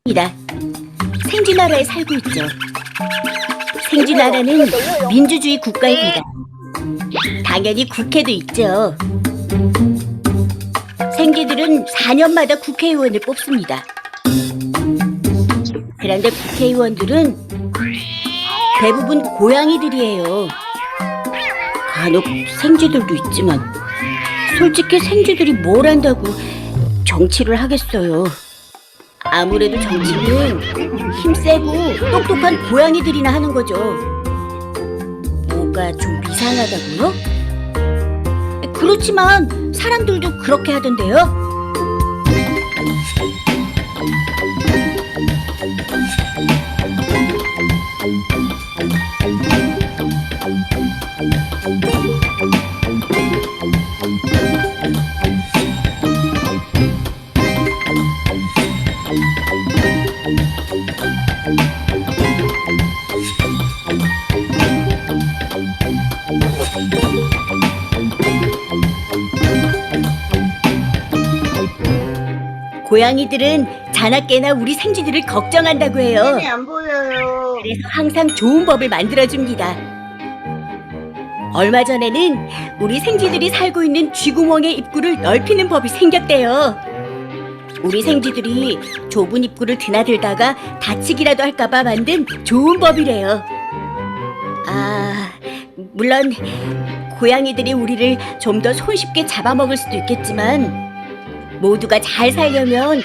입니다. 생쥐나라에 살고 있죠. 생쥐나라는 민주주의 국가입니다. 당연히 국회도 있죠. 생쥐들은 4년마다 국회의원을 뽑습니다. 그런데 국회의원들은 대부분 고양이들이에요. 간혹 생쥐들도 있지만 솔직히 생쥐들이 뭘 안다고 정치를 하겠어요. 아무래도 정치는 힘세고 똑똑한 고양이들이나 하는 거죠. 뭐가 좀 이상하다고요? 그렇지만 사람들도 그렇게 하던데요. 고양이들은 자나깨나 우리 생쥐들을 걱정한다고 해요. 안 보여요. 그래서 항상 좋은 법을 만들어줍니다. 얼마 전에는 우리 생쥐들이 살고 있는 쥐구멍의 입구를 넓히는 법이 생겼대요. 우리 생쥐들이 좁은 입구를 드나들다가 다치기라도 할까봐 만든 좋은 법이래요. 물론 고양이들이 우리를 좀 더 손쉽게 잡아먹을 수도 있겠지만 모두가 잘 살려면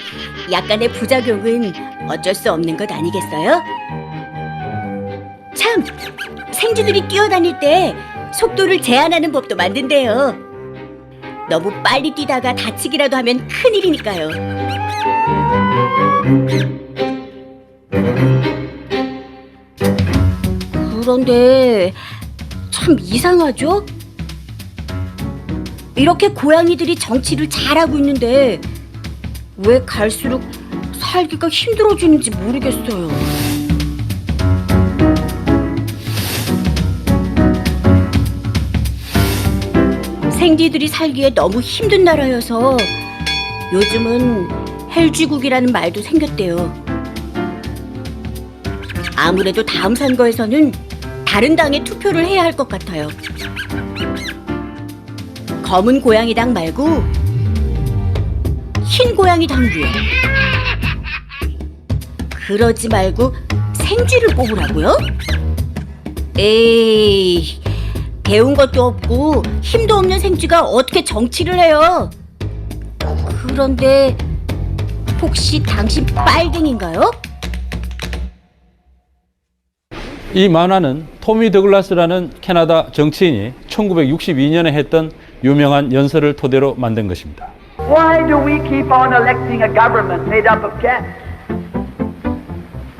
약간의 부작용은 어쩔 수 없는 것 아니겠어요? 참! 생쥐들이 뛰어다닐 때 속도를 제한하는 법도 만든대요. 너무 빨리 뛰다가 다치기라도 하면 큰일이니까요. 그런데 참 이상하죠? 이렇게 고양이들이 정치를 잘하고 있는데 왜 갈수록 살기가 힘들어지는지 모르겠어요. 생쥐들이 살기에 너무 힘든 나라여서 요즘은 헬쥐국이라는 말도 생겼대요. 아무래도 다음 선거에서는 다른 당에 투표를 해야 할 것 같아요. 검은 고양이 당 말고 흰 고양이 당도요. 그러지 말고 생쥐를 뽑으라고요? 에이, 배운 것도 없고 힘도 없는 생쥐가 어떻게 정치를 해요? 그런데 혹시 당신 빨갱인가요? 이 만화는 토미 더글라스라는 캐나다 정치인이 1962년에 했던 유명한 연설을 토대로 만든 것입니다. Why do we keep on electing a government made up of cats?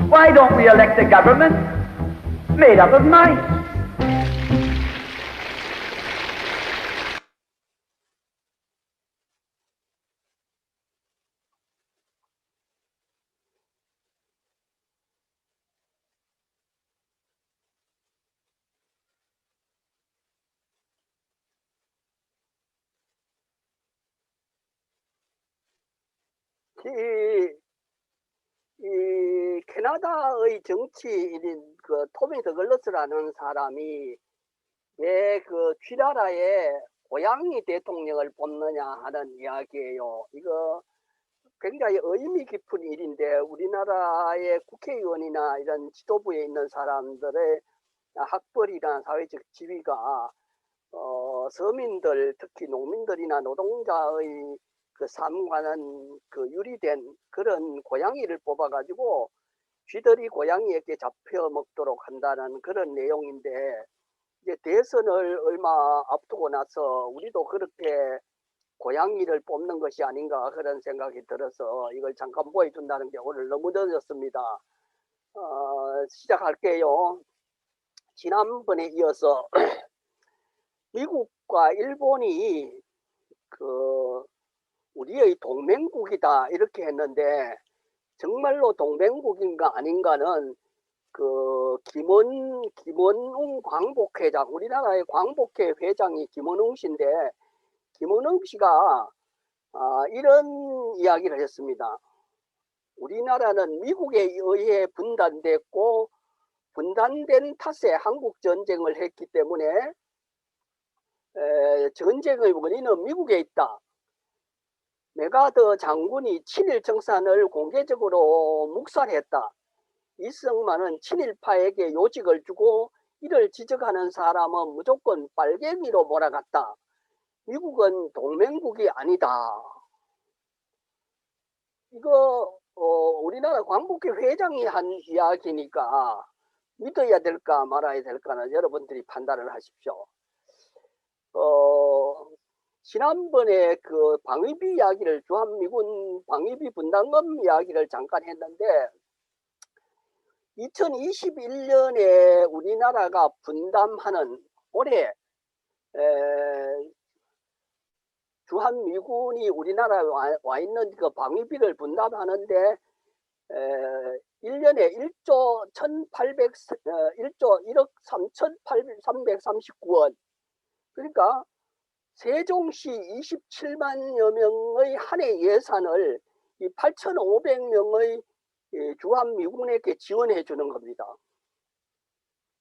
Why don't we elect a government made up of mice? 이 캐나다의 정치인인 그 토미 더글러스라는 사람이 왜 그 쥐나라에 고양이 대통령을 뽑느냐 하는 이야기예요. 이거 굉장히 의미 깊은 일인데 우리나라의 국회의원이나 이런 지도부에 있는 사람들의 학벌이나 사회적 지위가 서민들 특히 농민들이나 노동자의 그 삶과는 그 유리된 그런 고양이를 뽑아가지고 쥐들이 고양이에게 잡혀 먹도록 한다는 그런 내용인데 이제 대선을 얼마 앞두고 나서 우리도 그렇게 고양이를 뽑는 것이 아닌가 그런 생각이 들어서 이걸 잠깐 보여준다는 게 오늘 너무 늦었습니다. 시작할게요. 지난번에 이어서 미국과 일본이 그 우리의 동맹국이다 이렇게 했는데 정말로 동맹국인가 아닌가는 그 김원웅 광복회장, 우리나라의 광복회 회장이 김원웅 씨인데 김원웅 씨가 이런 이야기를 했습니다. 우리나라는 미국에 의해 분단됐고 분단된 탓에 한국 전쟁을 했기 때문에 전쟁의 원인은 미국에 있다. 메가더 장군이 친일 청산을 공개적으로 묵살했다. 이승만은 친일파에게 요직을 주고 이를 지적하는 사람은 무조건 빨갱이로 몰아갔다. 미국은 동맹국이 아니다. 이거 우리나라 광복회 회장이 한 이야기니까 믿어야 될까 말아야 될까는 여러분들이 판단을 하십시오. 지난번에 그 방위비 이야기를 주한미군 방위비 분담금 이야기를 잠깐 했는데 2021년에 우리나라가 분담하는 올해 주한미군이 우리나라에 와 있는 그 방위비를 분담하는데 1년에 1조 1억 3,339원. 그러니까 세종시 27만여 명의 한 해 예산을 이 8,500명의 주한미군에게 지원해 주는 겁니다.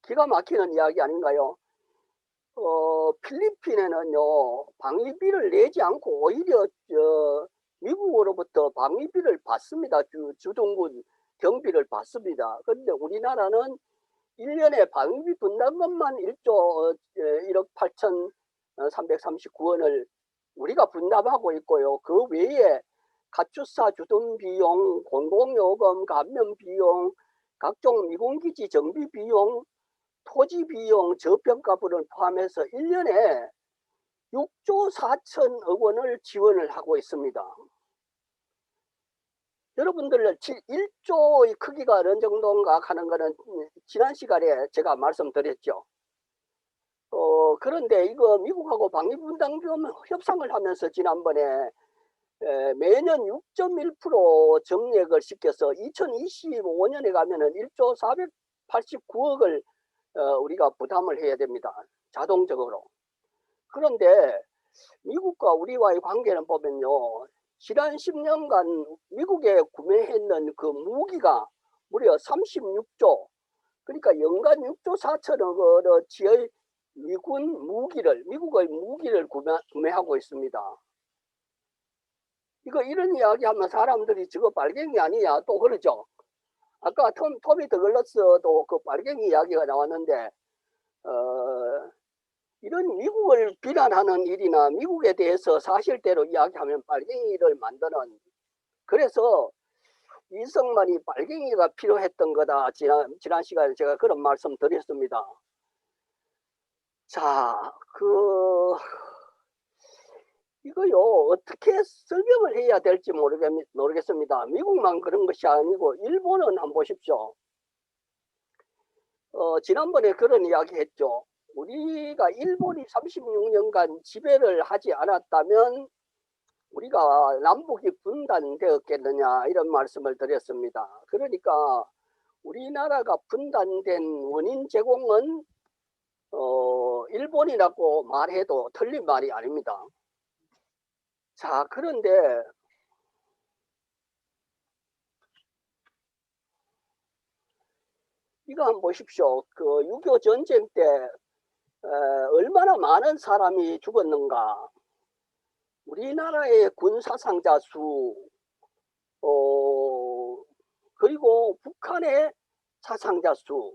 기가 막히는 이야기 아닌가요? 필리핀에는요, 방위비를 내지 않고 오히려 미국으로부터 방위비를 받습니다. 주둔군 경비를 받습니다. 그런데 우리나라는 1년에 방위비 분담금만 1조 1억 8,339원을 우리가 분담하고 있고요. 그 외에 가축사 주둔 비용, 공공요금, 감면 비용, 각종 미군기지 정비 비용, 토지 비용, 저평가분을 포함해서 1년에 6조 4천억 원을 지원을 하고 있습니다. 여러분들 1조의 크기가 어느 정도인가 하는 것은 지난 시간에 제가 말씀드렸죠. 그런데 이거 미국하고 방위분담금 협상을 하면서 지난번에 매년 6.1% 정액을 시켜서 2025년에 가면은 1조 489억을 우리가 부담을 해야 됩니다. 자동적으로. 그런데 미국과 우리와의 관계는 보면요. 지난 10년간 미국에 구매했는 그 무기가 무려 36조. 그러니까 연간 6조 4천억 원어치의 미국의 무기를 구매하고 있습니다. 이런 이야기 하면 사람들이 저거 빨갱이 아니냐 또 그러죠. 아까 토미 더글러스도 그 빨갱이 이야기가 나왔는데 이런 미국을 비난하는 일이나 미국에 대해서 사실대로 이야기하면 빨갱이를 만드는, 그래서 이승만이 빨갱이가 필요했던 거다. 지난 시간에 제가 그런 말씀 드렸습니다. 자, 이거요 어떻게 설명을 해야 될지 모르겠습니다. 미국만 그런 것이 아니고 일본은 한번 보십시오. 지난번에 그런 이야기 했죠. 우리가 일본이 36년간 지배를 하지 않았다면 우리가 남북이 분단되었겠느냐 이런 말씀을 드렸습니다. 그러니까 우리나라가 분단된 원인 제공은 일본이라고 말해도 틀린 말이 아닙니다. 자, 그런데 이거 한번 보십시오. 그 6.25 전쟁 때 얼마나 많은 사람이 죽었는가. 우리나라의 군 사상자 수, 그리고 북한의 사상자 수,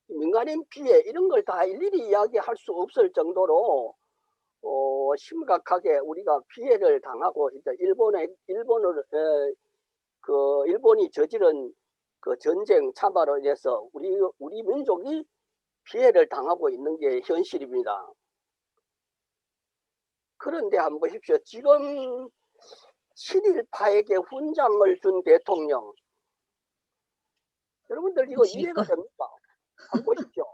민간인 피해 이런 걸 다 일일이 이야기할 수 없을 정도로 심각하게 우리가 피해를 당하고 이제 일본이 저지른 그 전쟁 참화로 인해서 우리 민족이 피해를 당하고 있는 게 현실입니다. 그런데 한번 보십시오. 지금 친일파에게 훈장을 준 대통령, 여러분들 이거 이해가 됩니까? 한번 보십시오.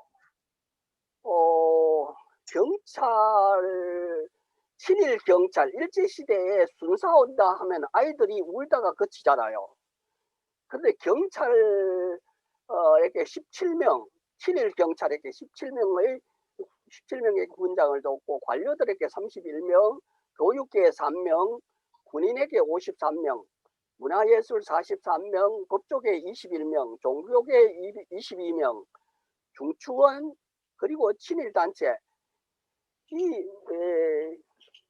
친일 경찰 일제시대에 순사온다 하면 아이들이 울다가 그치잖아요. 그런데 경찰에게 17명, 친일 경찰에게 17명의 훈장을 줬고 관료들에게 31명, 교육계에 3명, 군인에게 53명, 문화예술 43명, 법조계 21명, 종교계 22명, 중추원, 그리고 친일단체.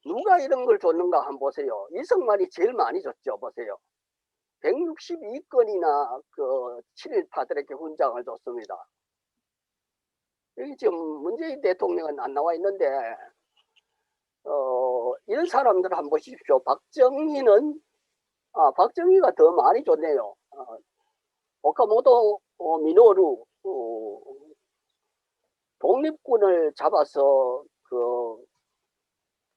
누가 이런 걸 줬는가 한번 보세요. 이승만이 제일 많이 줬죠. 보세요. 162건이나 그 친일파들에게 훈장을 줬습니다. 여기 지금 문재인 대통령은 안 나와 있는데 이런 사람들 한번 보십시오. 박정희는 박정희가 더 많이 줬네요. 오카모토 미노루 독립군을 잡아서 그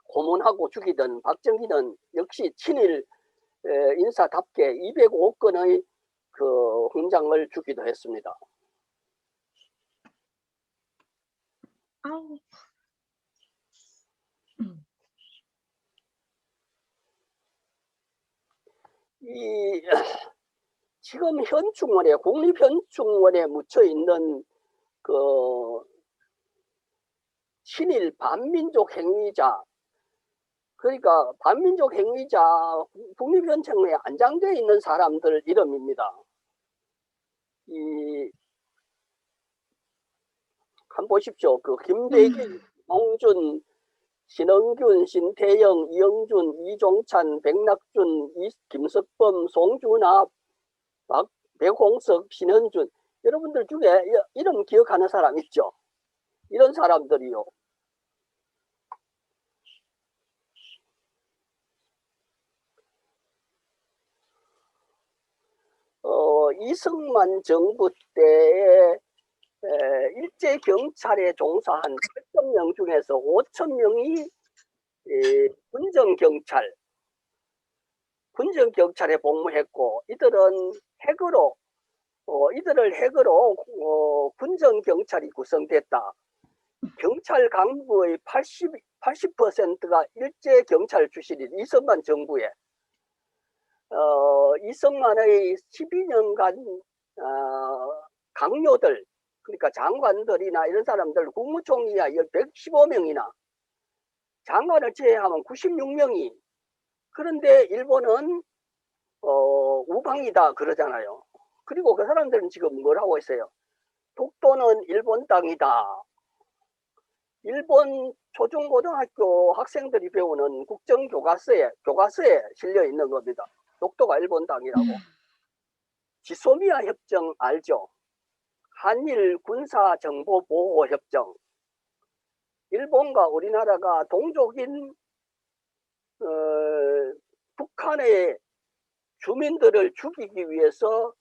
고문하고 죽이던 박정희는 역시 친일 인사답게 205건의 그 훈장을 주기도 했습니다. 아우. 지금 현충원에 국립현충원에 묻혀 있는 그 친일 반민족 행위자, 그러니까 반민족 행위자 국립현충원에 안장되어 있는 사람들 이름입니다. 한번 보십시오. 그 김대기, 홍준, 신흥균, 신태영, 이영준, 이종찬, 백낙준, 김석범, 송준아, 백홍석, 신현준. 여러분들 중에 이름 기억하는 사람 있죠? 이런 사람들이요. 이승만 정부 때에 일제 경찰에 종사한 8,000명 중에서 5,000명이 군정경찰에 복무했고, 이들을 핵으로 군정경찰이 구성됐다. 경찰 간부의 80%가 일제 경찰 출신인 이승만 정부에 이승만의 12년간 강요들, 그러니까 장관들이나 이런 사람들, 국무총리야 115명이나, 장관을 제외하면 96명이, 그런데 일본은 우방이다 그러잖아요. 그리고 그 사람들은 지금 뭘 하고 있어요? 독도는 일본 땅이다. 일본 초중고등학교 학생들이 배우는 국정교과서에 실려 있는 겁니다. 독도가 일본 땅이라고. 지소미아 협정 알죠? 한일 군사정보보호협정. 일본과 우리나라가 동족인 북한의 주민들을 죽이기 위해서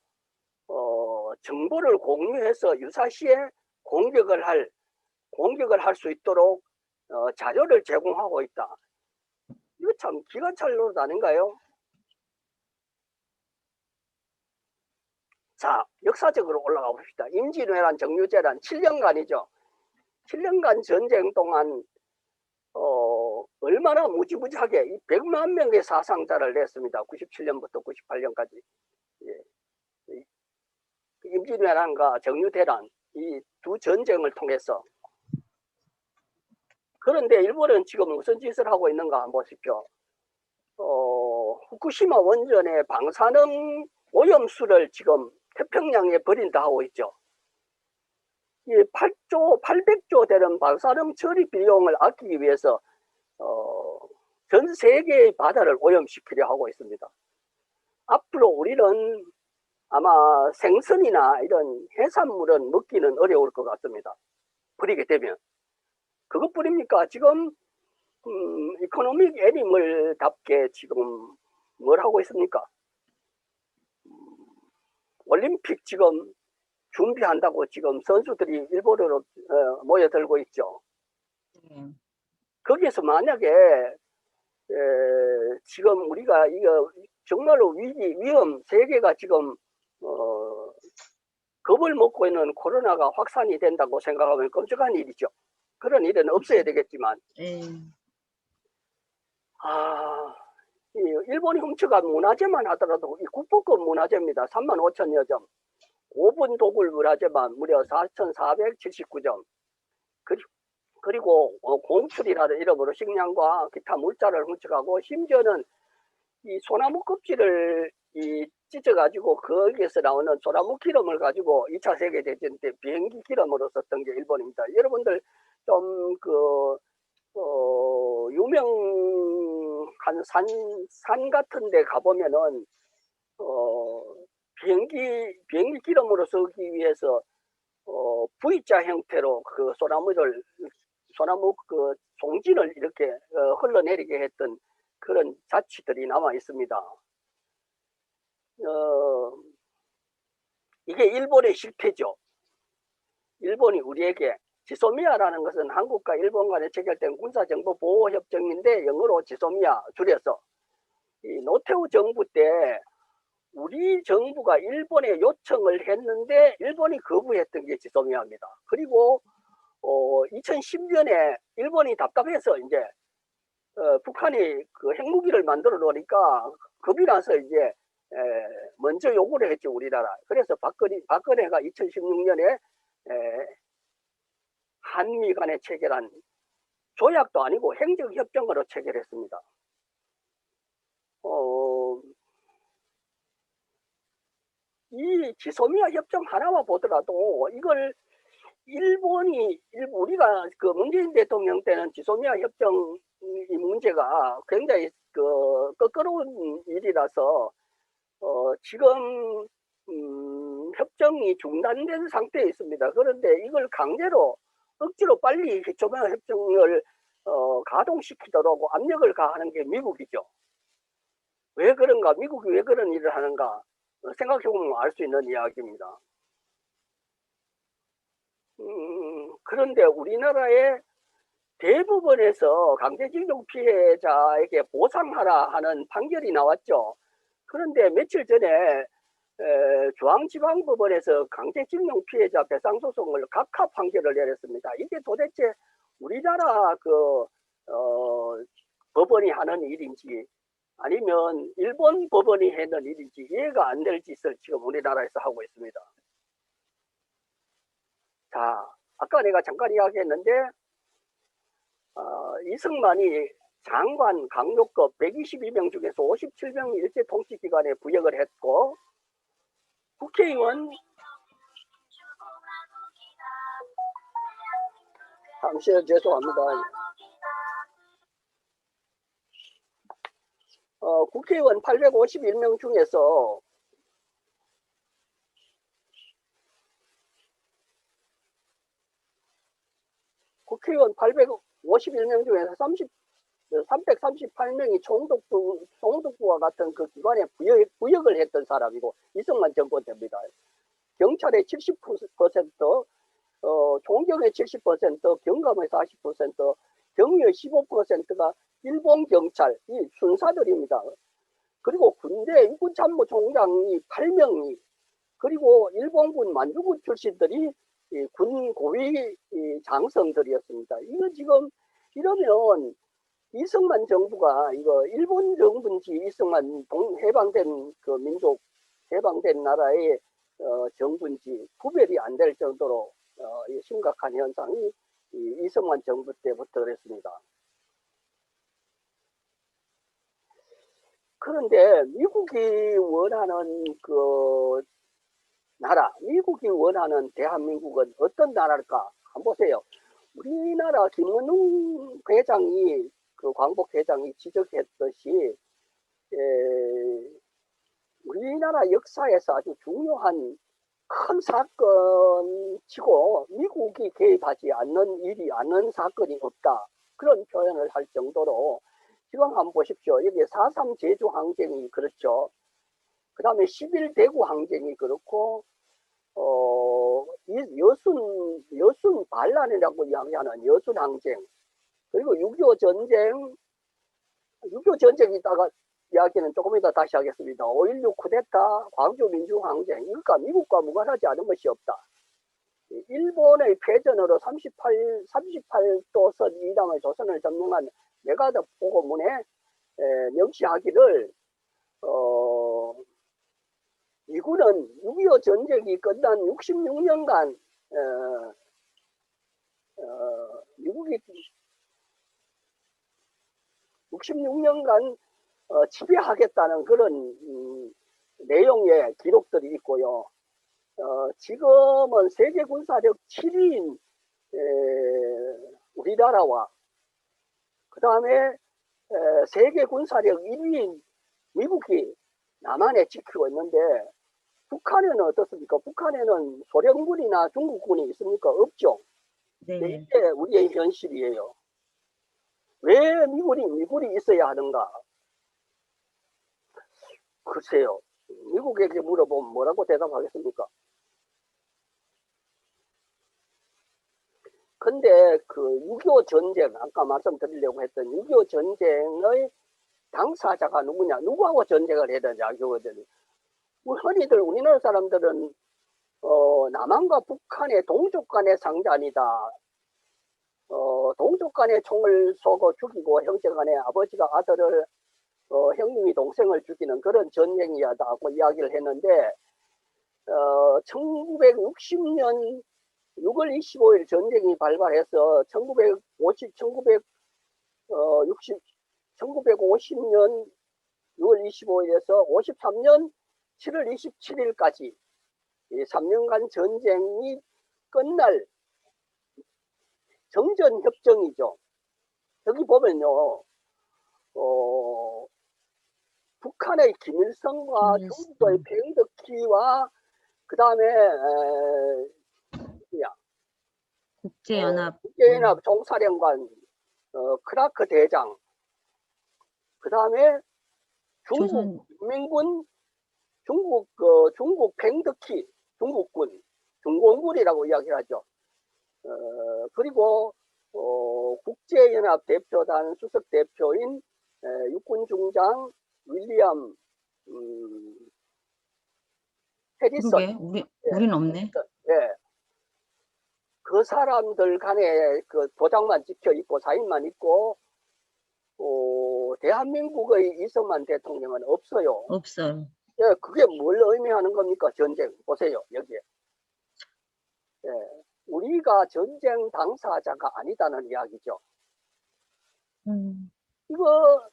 정보를 공유해서 유사시에 공격을 할 수 있도록 자료를 제공하고 있다. 이거 참 기가 찰 노릇 아닌가요? 자, 역사적으로 올라가 봅시다. 임진왜란, 정유재란 7년간이죠. 7년간 전쟁 동안 얼마나 무지무지하게 100만 명의 사상자를 냈습니다. 97년부터 98년까지. 예. 임진왜란과 정유대란 이 두 전쟁을 통해서. 그런데 일본은 지금 무슨 짓을 하고 있는가 한번 보십시오. 후쿠시마 원전의 방사능 오염수를 지금 태평양에 버린다 하고 있죠. 이 800조 되는 방사능 처리 비용을 아끼기 위해서 전 세계의 바다를 오염시키려 하고 있습니다. 앞으로 우리는 아마 생선이나 이런 해산물은 먹기는 어려울 것 같습니다. 버리게 되면. 그것뿐입니까? 지금 이코노믹 애니멀답게 지금 뭘 하고 있습니까? 올림픽 지금 준비한다고 지금 선수들이 일본으로 모여들고 있죠. 거기에서 만약에 지금 우리가 이거 정말로 위험, 세계가 지금 겁을 먹고 있는 코로나가 확산이 된다고 생각하면 끔찍한 일이죠. 그런 일은 없어야 되겠지만 일본이 훔쳐간 문화재만 하더라도 이 국보급 문화재입니다. 35,000여 점. 5분 도굴 문화재만 무려 4,479점. 그리고 공출이라는 이름으로 식량과 기타 물자를 훔쳐가고, 심지어는 이 소나무 껍질을 찢어가지고 거기에서 나오는 소나무 기름을 가지고 2차 세계대전 때 비행기 기름으로 썼던 게 일본입니다. 여러분들 좀 유명한 산 같은 데 가보면은, 비행기 기름으로 쓰기 위해서, V자 형태로 그 소나무 그 송진을 이렇게 흘러내리게 했던 그런 자취들이 남아 있습니다. 이게 일본의 실패죠. 일본이 우리에게, 지소미아라는 것은 한국과 일본 간에 체결된 군사정보보호협정인데 영어로 지소미아 줄여서, 이 노태우 정부 때 우리 정부가 일본에 요청을 했는데 일본이 거부했던 게 지소미아입니다. 그리고 2010년에 일본이 답답해서 이제 북한이 그 핵무기를 만들어 놓으니까 겁이 나서 이제 먼저 요구를 했죠, 우리나라. 그래서 박근혜가 2016년에 한미 간에 체결한 조약도 아니고 행정협정으로 체결했습니다. 이 지소미아 협정 하나만 보더라도 이걸 우리가 그 문재인 대통령 때는 지소미아 협정 이 문제가 굉장히 그 껄끄러운 일이라서 지금 협정이 중단된 상태에 있습니다. 그런데 이걸 강제로 억지로 빨리 지소미아 협정을 가동시키도록 압력을 가하는 게 미국이죠. 왜 그런가? 미국이 왜 그런 일을 하는가? 생각해보면 알 수 있는 이야기입니다. 그런데 우리나라의 대법원에서 강제징용 피해자에게 보상하라 하는 판결이 나왔죠. 그런데 며칠 전에 중앙지방법원에서 강제징용 피해자 배상소송을 각하 판결을 내렸습니다. 이게 도대체 우리나라 법원이 하는 일인지 아니면 일본 법원이 하는 일인지 이해가 안 될 짓을 지금 우리나라에서 하고 있습니다. 자, 아까 내가 잠깐 이야기했는데 이승만이 장관 강요급 122명 중에서 57명 일제 통치기간에 부역을 했고, 국회의원 잠시요, 죄송합니다. 국회의원 851명 중에서 국회의원 851명 중에서 338명이 총독부와 같은 그 기관에 부역을 했던 사람이고, 이승만 정권 때입니다. 경찰의 70%, 총경의 70%, 경감의 40%, 경위의 15%가 일본 경찰이 순사들입니다. 그리고 군대 육군참모총장이 8명이, 그리고 일본군 만주군 출신들이 군 고위 장성들이었습니다. 이거 지금 이러면 이승만 정부가 이거 일본 정부인지 이승만 해방된 그 민족 해방된 나라의 정부인지 구별이 안 될 정도로 심각한 현상이 이승만 정부 때부터 그랬습니다. 그런데 미국이 원하는 그 나라, 미국이 원하는 대한민국은 어떤 나라일까? 한번 보세요. 우리나라 김문웅 회장이, 그 광복 회장이 지적했듯이, 우리나라 역사에서 아주 중요한 큰 사건치고 미국이 개입하지 않는 사건이 없다. 그런 표현을 할 정도로, 지금 한번 보십시오. 여기 4.3 제주 항쟁이 그렇죠. 그 다음에 11대구 항쟁이 그렇고, 여순 반란이라고 이야기하는 여순 항쟁, 그리고 6.25 전쟁 이따가 이야기는 조금 이따 다시 하겠습니다. 5.16 쿠데타, 광주 민주항쟁, 그러니까 미국과 무관하지 않은 것이 없다. 일본의 패전으로 38도선 이당의 조선을 점령한 메가더 보고문에 명시하기를, 미군은 6.25 전쟁이 끝난 66년간 미국이 66년간 지배하겠다는 그런 내용의 기록들이 있고요. 지금은 세계 군사력 7위인 우리나라와 그 다음에 세계 군사력 1위인 미국이 남한에 지키고 있는데 북한에는 어떻습니까? 북한에는 소련군이나 중국군이 있습니까? 없죠. 네. 이게 우리의 현실이에요. 왜 미군이 있어야 하는가? 글쎄요. 미국에게 물어보면 뭐라고 대답하겠습니까? 근데 그 6.25 전쟁, 아까 말씀드리려고 했던 6.25 전쟁의 당사자가 누구냐? 누구하고 전쟁을 해야 되냐? 그거거든요. 흔히들 우리나라 사람들은 남한과 북한의 동족 간의 상잔이다. 동족 간의 총을 쏘고 죽이고 형제 간에 아버지가 아들을 형님이 동생을 죽이는 그런 전쟁이야다고 이야기를 했는데 1960년 6월 25일 전쟁이 발발해서 1950년 6월 25일에서 53년 7월 27일까지 3년간 전쟁이 끝날 정전협정이죠. 여기 보면요. 북한의 김일성과 중국의 팽덕기와 그 다음에 국제연합 총사령관 크라크 대장 그 다음에 중국 인민군 중국 팽덕기 중국군 중공군이라고 이야기하죠. 그리고 국제연합 대표단 수석 대표인 육군 중장 윌리엄 해리선. 우린 없네. 예. 그 사람들 간에 그 도장만 찍혀 있고 사인만 있고 대한민국의 이승만 대통령은 없어요. 없어요. 예, 그게 뭘 의미하는 겁니까? 전쟁. 보세요, 여기에. 예, 우리가 전쟁 당사자가 아니다는 이야기죠. 이거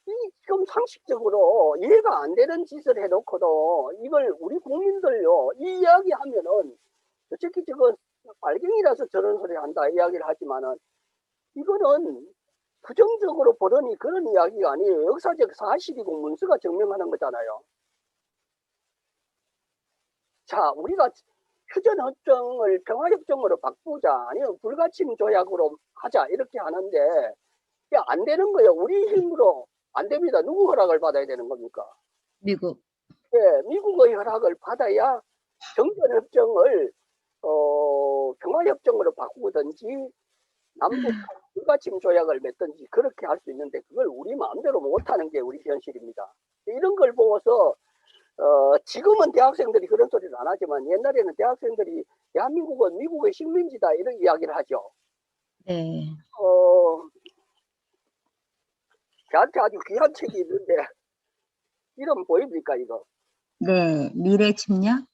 지금 상식적으로 이해가 안 되는 짓을 해놓고도 이걸 우리 국민들요, 이 이야기 하면은 솔직히 저거 빨갱이라서 저런 소리 한다 이야기를 하지만은 이거는 부정적으로 보더니 그런 이야기가 아니에요. 역사적 사실이고 문서가 증명하는 거잖아요. 자, 우리가 휴전협정을 평화협정으로 바꾸자, 아니면 불가침 조약으로 하자 이렇게 하는데 이게 안 되는 거예요. 우리 힘으로 안 됩니다. 누구 허락을 받아야 되는 겁니까? 미국. 네, 미국의 허락을 받아야 정전협정을 평화협정으로 바꾸든지 남북 불가침 조약을 맺든지 그렇게 할 수 있는데 그걸 우리 마음대로 못하는 게 우리 현실입니다. 이런 걸 보고서 지금은 대학생들이 그런 소리를 안 하지만 옛날에는 대학생들이 대한민국은 미국의 식민지다 이런 이야기를 하죠. 네. 저한테 아주 귀한 책이 있는데 이름 보입니까 이거? 네. 미래 침략?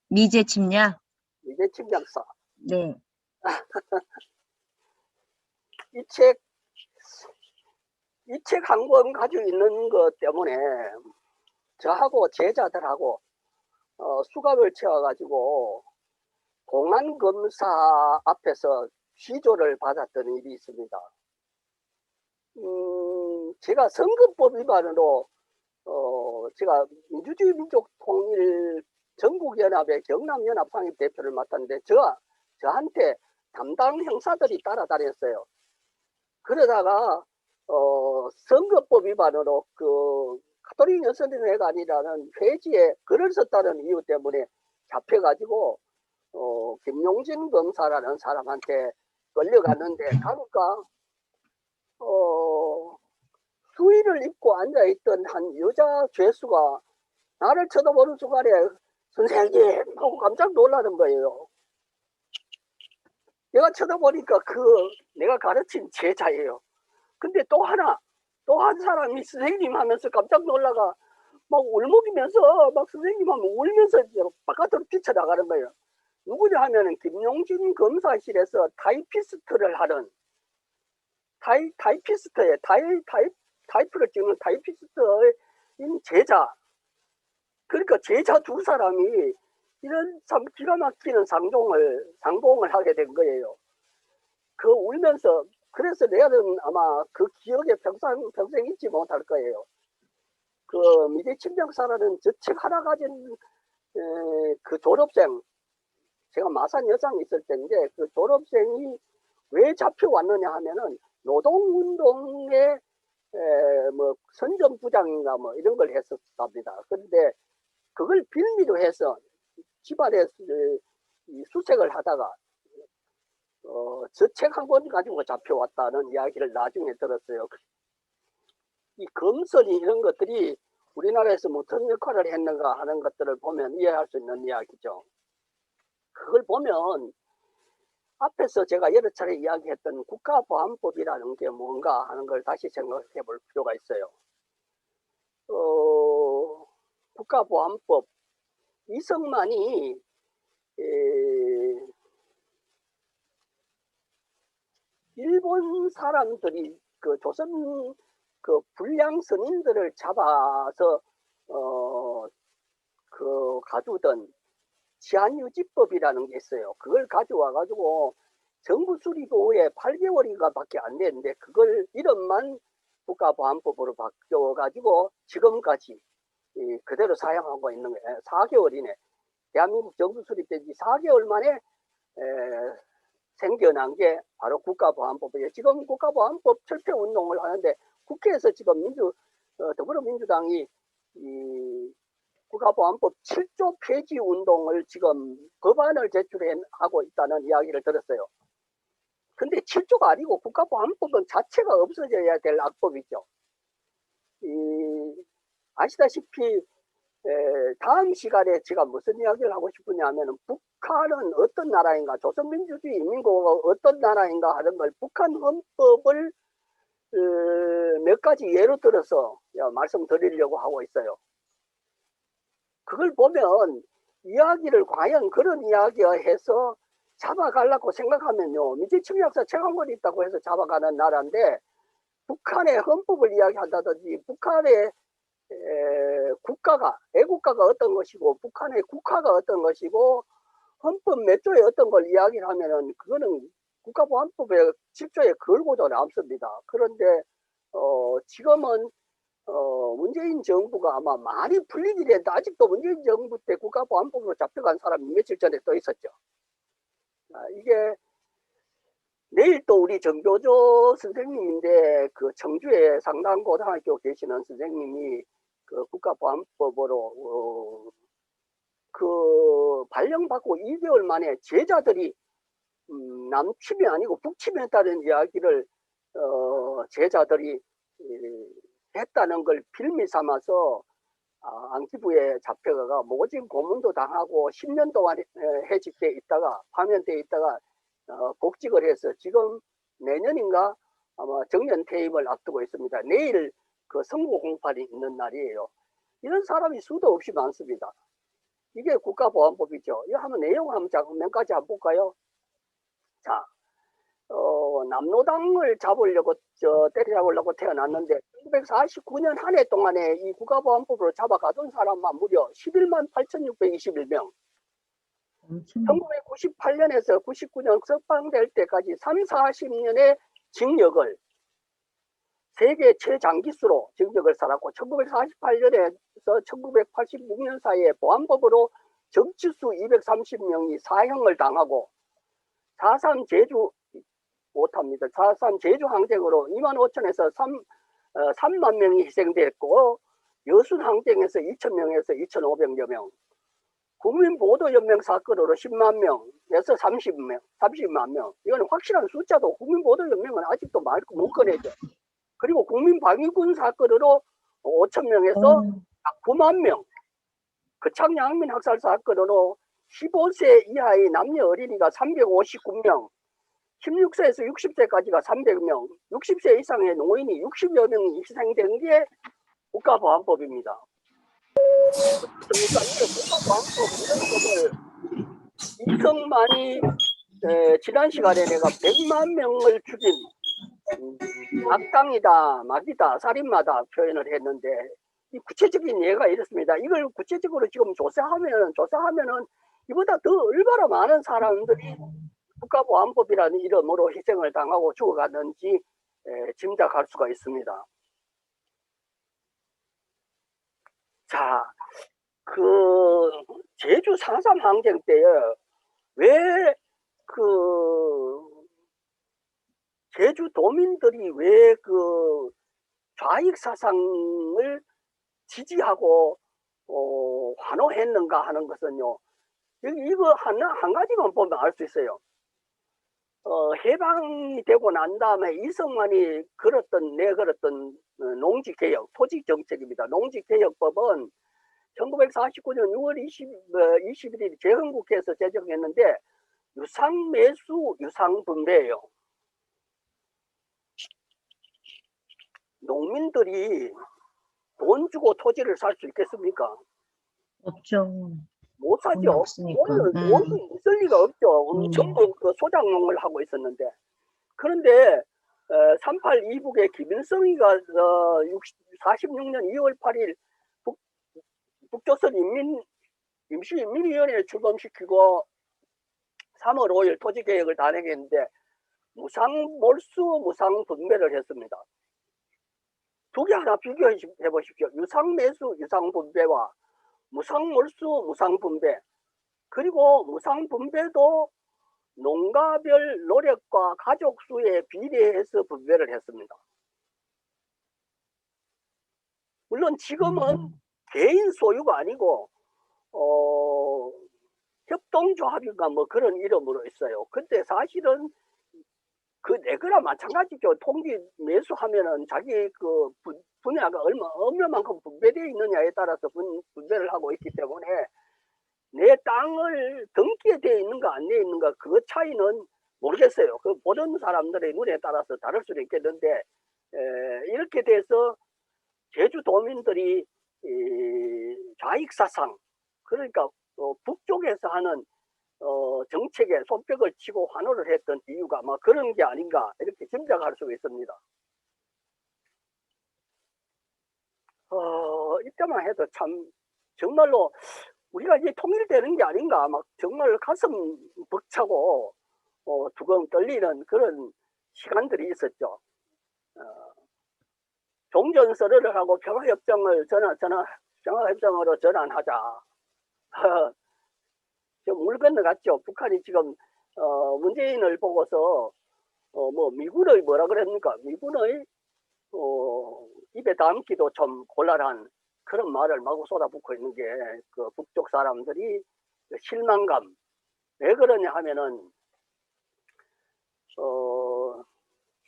미제 침략? 미제 침략사. 네. 이 책 한 권 가지고 있는 것 때문에 저하고 제자들하고 수갑을 채워가지고 공안검사 앞에서 취조를 받았던 일이 있습니다. 제가 선거법 위반으로 제가 민주주의 민족 통일 전국연합의 경남연합 상임 대표를 맡았는데 저한테 담당 형사들이 따라다녔어요. 그러다가 선거법 위반으로 그 가톨릭 여성회관이라는 회지에 글을 썼다는 이유 때문에 잡혀가지고 김용진 검사라는 사람한테 끌려갔는데 가니까 수의를 입고 앉아있던 한 여자 죄수가 나를 쳐다보는 순간에 선생님 하고 깜짝 놀라는 거예요. 내가 쳐다보니까 내가 가르친 제자예요. 근데 또 한 사람이 선생님 하면서 깜짝 놀라가 막 울먹이면서 막 선생님 하면 울면서 바깥으로 뛰쳐나가는 거예요. 누구냐 하면은 김용진 검사실에서 타이피스트를 하는 타이피스트의 타이프를 찍는 타이피스트인 제자 그러니까 제자 두 사람이 이런 참 기가 막히는 상봉을 하게 된 거예요. 그 울면서, 그래서 내는 아마 그 기억에 평생 잊지 못할 거예요. 그 미제 침략사라는 저 책 하나 가진 그 졸업생, 제가 마산 여장에 있을 때인데 그 졸업생이 왜 잡혀왔느냐 하면은 노동운동의 뭐 선전부장인가 뭐 이런 걸 했었답니다. 그런데 그걸 빌미로 해서 집안에 수색을 하다가 저 책 한 권 가지고 잡혀왔다는 이야기를 나중에 들었어요. 이 검설이 이런 것들이 우리나라에서 어떤 역할을 했는가 하는 것들을 보면 이해할 수 있는 이야기죠. 그걸 보면 앞에서 제가 여러 차례 이야기했던 국가보안법이라는 게 뭔가 하는 걸 다시 생각해 볼 필요가 있어요. 국가보안법, 이승만이 일본 사람들이 그 조선 그 불량 선인들을 잡아서 그 가두던 치안유지법이라는 게 있어요. 그걸 가져와 가지고 정부 수립 후에 8개월인가 밖에 안 됐는데 그걸 이름만 국가보안법으로 바뀌어 가지고 지금까지 그대로 사용하고 있는 거예요. 4개월이네. 대한민국 정부 수립된 지 4개월 만에 생겨난 게 바로 국가보안법이에요. 지금 국가보안법 철폐운동을 하는데 국회에서 지금 더불어민주당이 이 국가보안법 7조 폐지 운동을 지금 법안을 제출하고 있다는 이야기를 들었어요. 근데 7조가 아니고 국가보안법은 자체가 없어져야 될 악법이죠. 아시다시피 다음 시간에 제가 무슨 이야기를 하고 싶으냐 하면 북한은 어떤 나라인가, 조선민주주의 인민공화국가 어떤 나라인가 하는 걸 북한 헌법을 몇 가지 예로 들어서 말씀드리려고 하고 있어요. 그걸 보면 이야기를 과연 그런 이야기해서 잡아가려고 생각하면요. 미제 침략사 책 한 권 있다고 해서 잡아가는 나라인데 북한의 헌법을 이야기한다든지 북한의 국가가, 애국가가 어떤 것이고 북한의 국가가 어떤 것이고 헌법 몇 조에 어떤 걸 이야기를 하면은 그거는 국가보안법의 7조에 걸고도 남습니다. 그런데 지금은 문재인 정부가 아마 많이 풀리긴 했는데 아직도 문재인 정부 때 국가보안법으로 잡혀간 사람이 며칠 전에 또 있었죠. 이게 내일 또 우리 정교조 선생님인데 그 청주에 상당고등학교 계시는 선생님이 그 국가보안법으로 그 발령받고 2개월 만에 제자들이 남침이 아니고 북침했다는 이야기를 제자들이 했다는 걸 빌미 삼아서 안기부에 잡혀가 모진 고문도 당하고 10년 동안 해직돼 있다가 파면돼 있다가 복직을 해서 지금 내년인가 아마 정년 퇴임을 앞두고 있습니다. 내일 그 선고 공판이 있는 날이에요. 이런 사람이 수도 없이 많습니다. 이게 국가보안법이죠. 이거 한번 내용 한번 몇 가지 한번 볼까요? 자, 남로당을 때려잡으려고 태어났는데 1949년 한 해 동안에 이 국가보안법으로 잡아가던 사람만 무려 11만 8,621명. 1998년에서 99년 석방될 때까지 30-40년의 징역을 세계 최장기수로 징역을 살았고 1948년에서 1986년 사이에 보안법으로 정치수 230명이 사형을 당하고 4.3 제주 못합니다. 4.3 제주 항쟁으로 25,000에서 3만 명이 희생됐고 여순 항쟁에서 2,000명에서 2,500여 명, 국민보도연맹 사건으로 10만 명에서 30만 명. 이건 확실한 숫자도 국민보도연맹은 아직도 못 꺼내죠. 그리고 국민방위군 사건으로 5,000명에서 9만 명. 거창양민 학살 사건으로 15세 이하의 남녀 어린이가 359명, 16세에서 60세까지가 300명, 60세 이상의 노인이 60여 명이 희생된 게 국가보안법입니다. 그러니까 이 국가보안법 이승만이 지난 시간에 내가 100만 명을 죽인 악당이다, 마귀다, 살인마다 표현을 했는데 이 구체적인 예가 이렇습니다. 이걸 구체적으로 지금 조사하면은 이보다 더 얼마나 많은 사람들이 국가보안법이라는 이름으로 희생을 당하고 죽어가는지 짐작할 수가 있습니다. 자, 그 제주 4.3 항쟁 때에 왜 제주 도민들이 왜 좌익 사상을 지지하고 환호했는가 하는 것은요. 이거 한 가지만 보면 알 수 있어요. 해방이 되고 난 다음에 이승만이 내걸었던 농지개혁, 토지정책입니다. 농지개혁법은 1949년 6월 21일 재헌국회에서 제정했는데 유상매수, 유상분배예요. 농민들이 돈 주고 토지를 살 수 있겠습니까? 없죠. 못 돈이 사죠. 없으니까. 돈이 있을 리가 없죠. 전부 소작농을 하고 있었는데. 그런데 38 이북의 김일성이가 46년 2월 8일 북조선 임시인민위원회를 출범시키고 3월 5일 토지개혁을 단행했는데 무상몰수 무상분배를 했습니다. 두 개 하나 비교해 보십시오. 유상매수 유상분배와 무상몰수 무상분배, 그리고 무상분배도 농가별 노력과 가족 수에 비례해서 분배를 했습니다. 물론 지금은 개인 소유가 아니고 협동조합인가 뭐 그런 이름으로 있어요. 근데 사실은 내거나 마찬가지죠. 통지 매수하면은 자기 분야가 얼마만큼 분배되어 있느냐에 따라서 분배를 하고 있기 때문에 내 땅을 등기에 되어 있는가 안 되어 있는가 그 차이는 모르겠어요. 보는 사람들의 눈에 따라서 다를 수는 있겠는데 이렇게 돼서 제주도민들이 좌익사상, 그러니까 북쪽에서 하는 정책에 손뼉을 치고 환호를 했던 이유가 아마 그런 게 아닌가 이렇게 짐작할 수 있습니다. 이때만 해도 참 정말로 우리가 이제 통일되는 게 아닌가 막 정말 가슴 벅차고 두근 떨리는 그런 시간들이 있었죠. 종전선언을 하고 평화협정을 평화협정으로 전환하자. 물 건너갔죠. 북한이 지금 문재인을 보고서 뭐 미군의 뭐라 그랬습니까? 미군의 입에 담기도 좀 곤란한 그런 말을 마구 쏟아붓고 있는 게 북쪽 사람들이 실망감. 왜 그러냐 하면은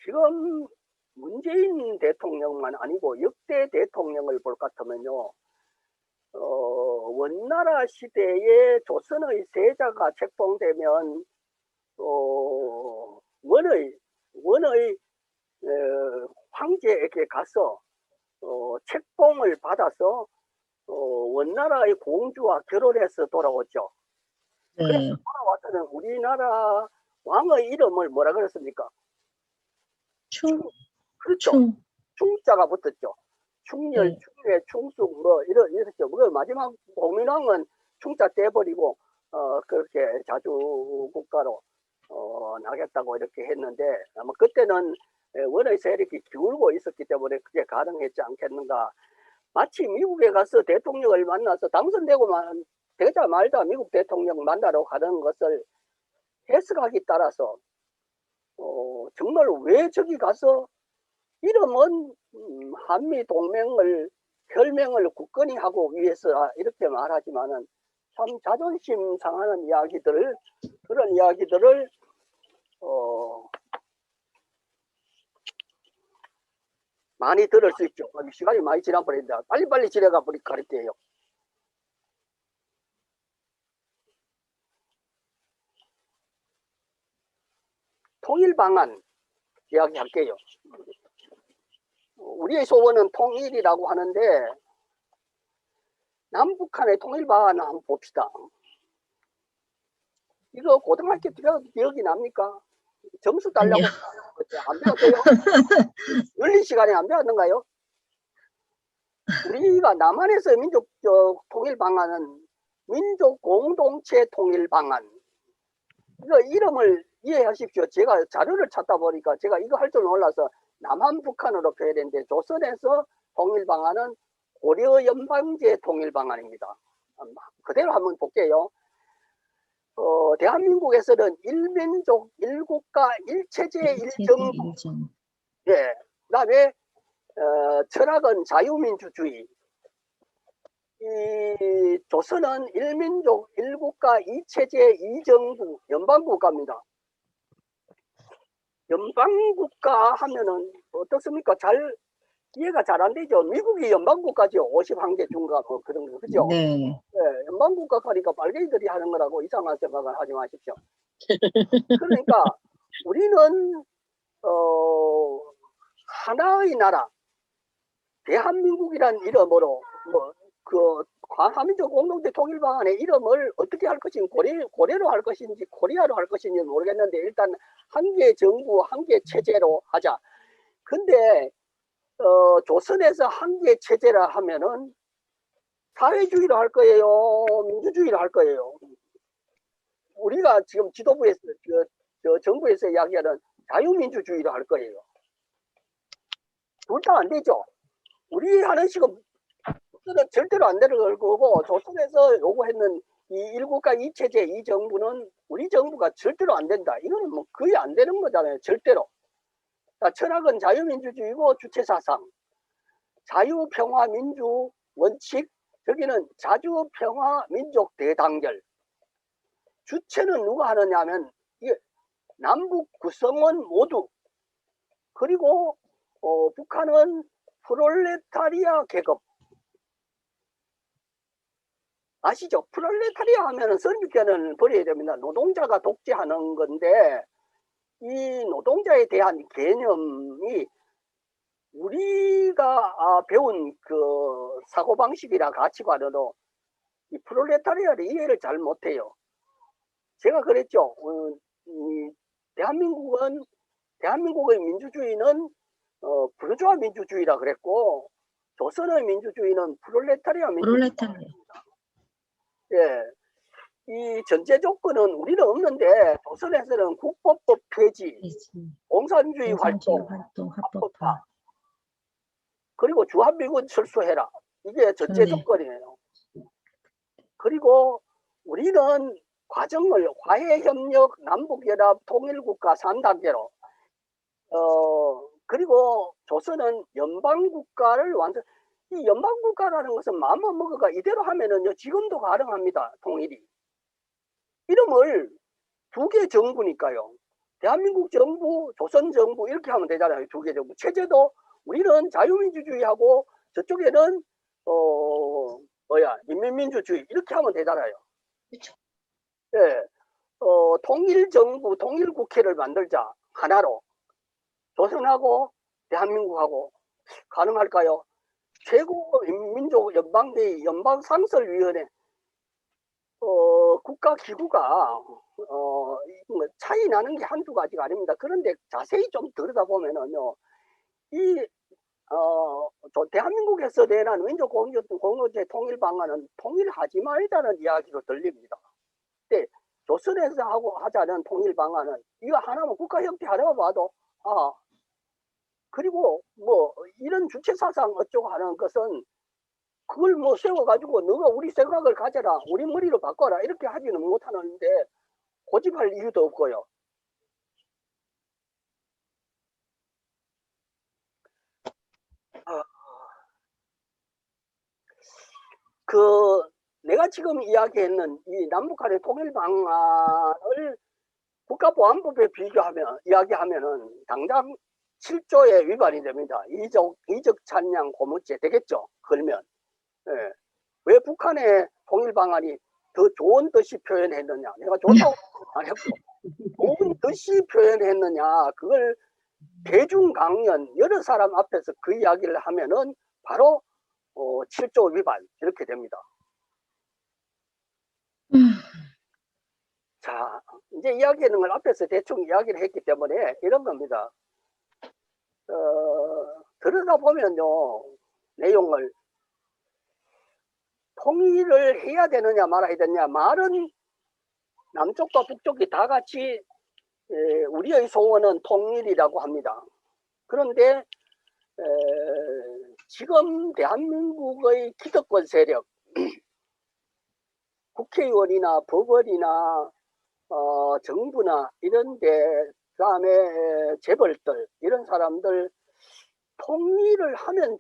지금 문재인 대통령만 아니고 역대 대통령을 볼 것 같으면요. 원나라 시대에 조선의 세자가 책봉되면 원의 황제에게 가서 책봉을 받아서 원나라의 공주와 결혼해서 돌아오죠. 네. 그래서 돌아왔다는 우리나라 왕의 이름을 뭐라 그랬습니까? 그렇죠. 충자가 붙었죠. 충렬, 네. 충례, 충숙 뭐 이렇죠. 마지막 봉민왕은 충자 떼버리고 그렇게 자주국가로 나겠다고 이렇게 했는데 아마 그때는 원의 세력이 기울고 있었기 때문에 그게 가능했지 않겠는가. 마치 미국에 가서 대통령을 만나서 되자마자 미국 대통령 만나러 가는 것을 해석하기 따라서 정말 왜 저기 가서 이름은 한미 동맹을 혈맹을 굳건히 하고 위해서 이렇게 말하지만은 참 자존심 상하는 그런 이야기들을 많이 들을 수 있죠. 시간이 많이 지나버린다. 빨리빨리 지나가 버리 가릴게요. 통일 방안 이야기할게요. 우리의 소원은 통일이라고 하는데 남북한의 통일 방안을 한번 봅시다. 이거 고등학교 기억이 납니까? 점수 달라고 안 배웠어요? 윤리 시간에 안 배웠는가요? 우리가 남한에서 민족 통일 방안은 민족 공동체 통일 방안. 이거 이름을 이해하십시오. 제가 자료를 찾다 보니까 제가 이거 할 줄 몰라서 남한 북한으로 표현했는데 조선에서 통일 방안은 고려 연방제 통일 방안입니다. 그대로 한번 볼게요. 대한민국에서는 일민족, 일국가, 일체제, 일정부. 일정. 예. 그다음에 철학은 자유민주주의. 이 조선은 일민족, 일국가, 이체제, 이정부, 연방국가입니다. 연방국가 하면은 어떻습니까? 잘 이해가 잘 안 되죠. 미국이 연방국가죠. 51개 중가 뭐 그런 거 그죠? 네. 네, 연방국가 하니까 빨갱이들이 하는 거라고 이상한 생각을 하지 마십시오. 그러니까 우리는 하나의 나라 대한민국이란 이름으로 그 한민족 공동체 통일 방안의 이름을 어떻게 할 것인지 고래로 할 것인지 코리아로 할 것인지 모르겠는데 일단 한 개 정부 한 개 체제로 하자. 근데 조선에서 한 개 체제라 하면은 사회주의로 할 거예요, 민주주의로 할 거예요. 우리가 지금 지도부에서 정부에서 이야기하는 자유민주주의로 할 거예요. 둘 다 안 되죠. 우리 하는 식은 절대로 안 되는 거고 조선에서 요구했는 이 일국가 이체제 이 정부는 우리 정부가 절대로 안 된다. 이거는 뭐 거의 안 되는 거잖아요. 절대로. 자, 철학은 자유민주주의고 주체사상 자유평화민주 원칙 저기는 자주평화민족 대단결. 주체는 누가 하느냐 하면 이게 남북 구성원 모두 그리고 북한은 프롤레타리아 계급 아시죠? 프롤레타리아 하면은 선입견을 버려야 됩니다. 노동자가 독재하는 건데 이 노동자에 대한 개념이 우리가 배운 그 사고방식이나 가치관으로 이 프롤레타리아를 이해를 잘 못해요. 제가 그랬죠. 대한민국의 민주주의는 부르주아 민주주의라 그랬고 조선의 민주주의는 프롤레타리아 민주주의입니다. 예, 이 전제 조건은 우리는 없는데 조선에서는 국보법 폐지, 공산주의 활동 합법화, 그리고 주한미군 철수해라. 이게 전제 조건이에요. 그리고 우리는 과정을 화해협력, 남북연합, 통일국가 3단계로 그리고 조선은 연방국가를 완전 이 연방국가라는 것은 마음만 먹어가 이대로 하면은요 지금도 가능합니다. 통일이 이름을 두 개 정부니까요. 대한민국 정부, 조선 정부 이렇게 하면 되잖아요. 두 개 정부 체제도 우리는 자유민주주의하고 저쪽에는 인민민주주의 이렇게 하면 되잖아요. 그렇죠. 예, 통일정부, 통일국회를 만들자 하나로 조선하고 대한민국하고 가능할까요? 최고민족 연방회의 연방상설위원회 국가기구가 차이 나는 게 한두 가지가 아닙니다. 그런데 자세히 좀 들여다보면은요 이 대한민국에서 내란 민족 공동체 통일 방안은 통일하지 말자는 이야기로 들립니다. 근데 조선에서 하자는 통일 방안은 이거 하나만 국가 형태 하나만 봐도 그리고 뭐 이런 주체 사상 어쩌고 하는 것은 그걸 뭐 세워가지고 너가 우리 생각을 가져라 우리 머리로 바꿔라 이렇게 하지는 못하는데 고집할 이유도 없고요. 내가 지금 이야기했는 이 남북한의 통일 방안을 국가보안법에 이야기하면은 당장 7조에 위반이 됩니다. 이적 찬양 고무죄 되겠죠. 걸면. 예. 왜 북한의 통일 방안이 더 좋은 뜻이 표현했느냐? 내가 좋다고 안 했고 좋은 뜻이 표현했느냐? 그걸 대중 강연 여러 사람 앞에서 그 이야기를 하면은 바로 7조 위반 이렇게 됩니다. 자, 이제 이야기하는 걸 앞에서 대충 이야기를 했기 때문에 이런 겁니다. 들여다보면요, 내용을 통일을 해야 되느냐 말아야 되느냐, 말은 남쪽과 북쪽이 다 같이 우리의 소원은 통일이라고 합니다. 그런데 지금 대한민국의 기득권 세력, 국회의원이나 법원이나 정부나 이런데, 그다음에 재벌들, 이런 사람들 통일을 하면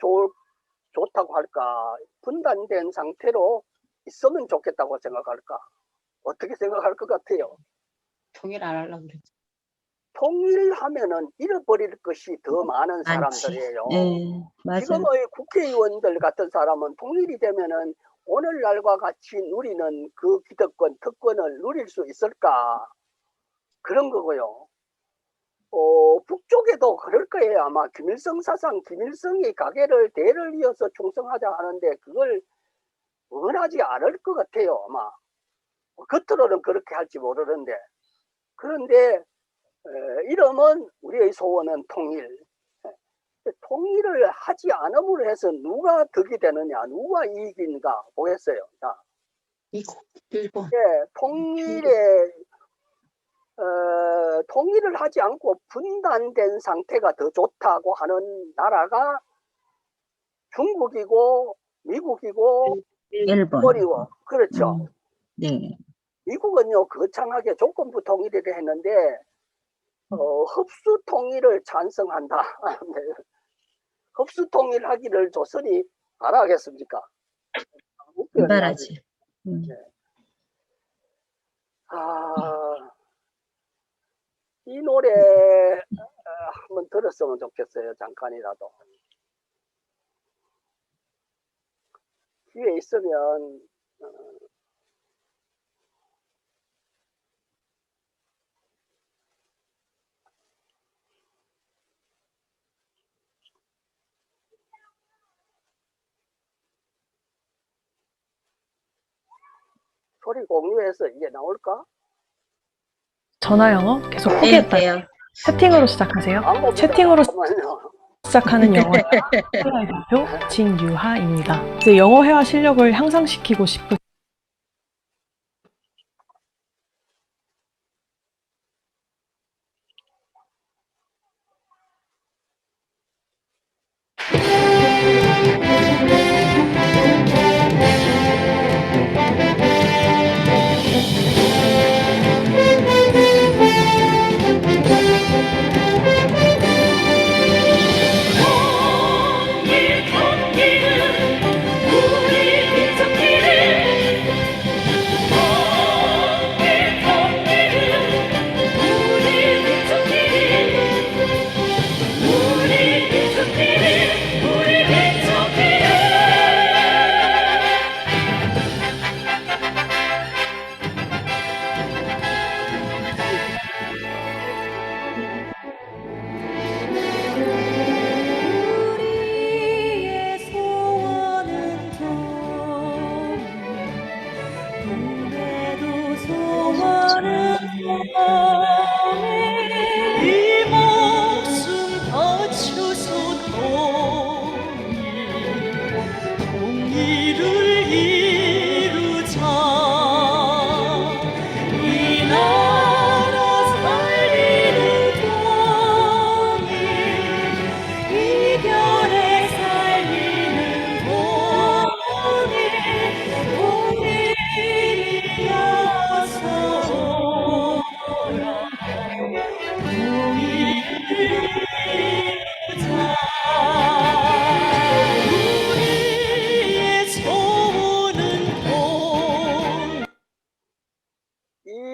좋다고 할까, 분단된 상태로 있으면 좋겠다고 생각할까, 어떻게 생각할 것 같아요? 통일 안 하려고 그랬죠. 통일하면은 잃어버릴 것이 더 많은 많지. 사람들이에요. 네, 맞아요. 지금의 국회의원들 같은 사람은 통일이 되면은 오늘날과 같이 누리는 그 기득권, 특권을 누릴 수 있을까? 그런 거고요. 북쪽에도 그럴 거예요. 아마 김일성 사상, 김일성이 가계를 대를 이어서 충성하자 하는데 그걸 원하지 않을 것 같아요. 아마 겉으로는 그렇게 할지 모르는데. 그런데 이름은 우리의 소원은 통일. 통일을 하지 않음으로 해서 누가 득이 되느냐, 누가 이익인가 보겠어요. 자, 미국, 일본. 통일을 하지 않고 분단된 상태가 더 좋다고 하는 나라가 중국이고 미국이고 일본이고, 그렇죠. 네. 미국은요 거창하게 조건부 통일을 했는데 흡수 통일을 찬성한다. 흡수 통일하기를 조선이 바라겠습니까? 바라지. 이 노래 한번 들었으면 좋겠어요. 잠깐이라도. 기회 있으면 소리 공유해서 이게 나올까? 전화 영어 계속 네, 포기했다요. 돼요. 채팅으로 시작하세요. 채팅으로 시작하는 영어 회화의 대표 진유하입니다. 이제 영어 회화 실력을 향상시키고 싶으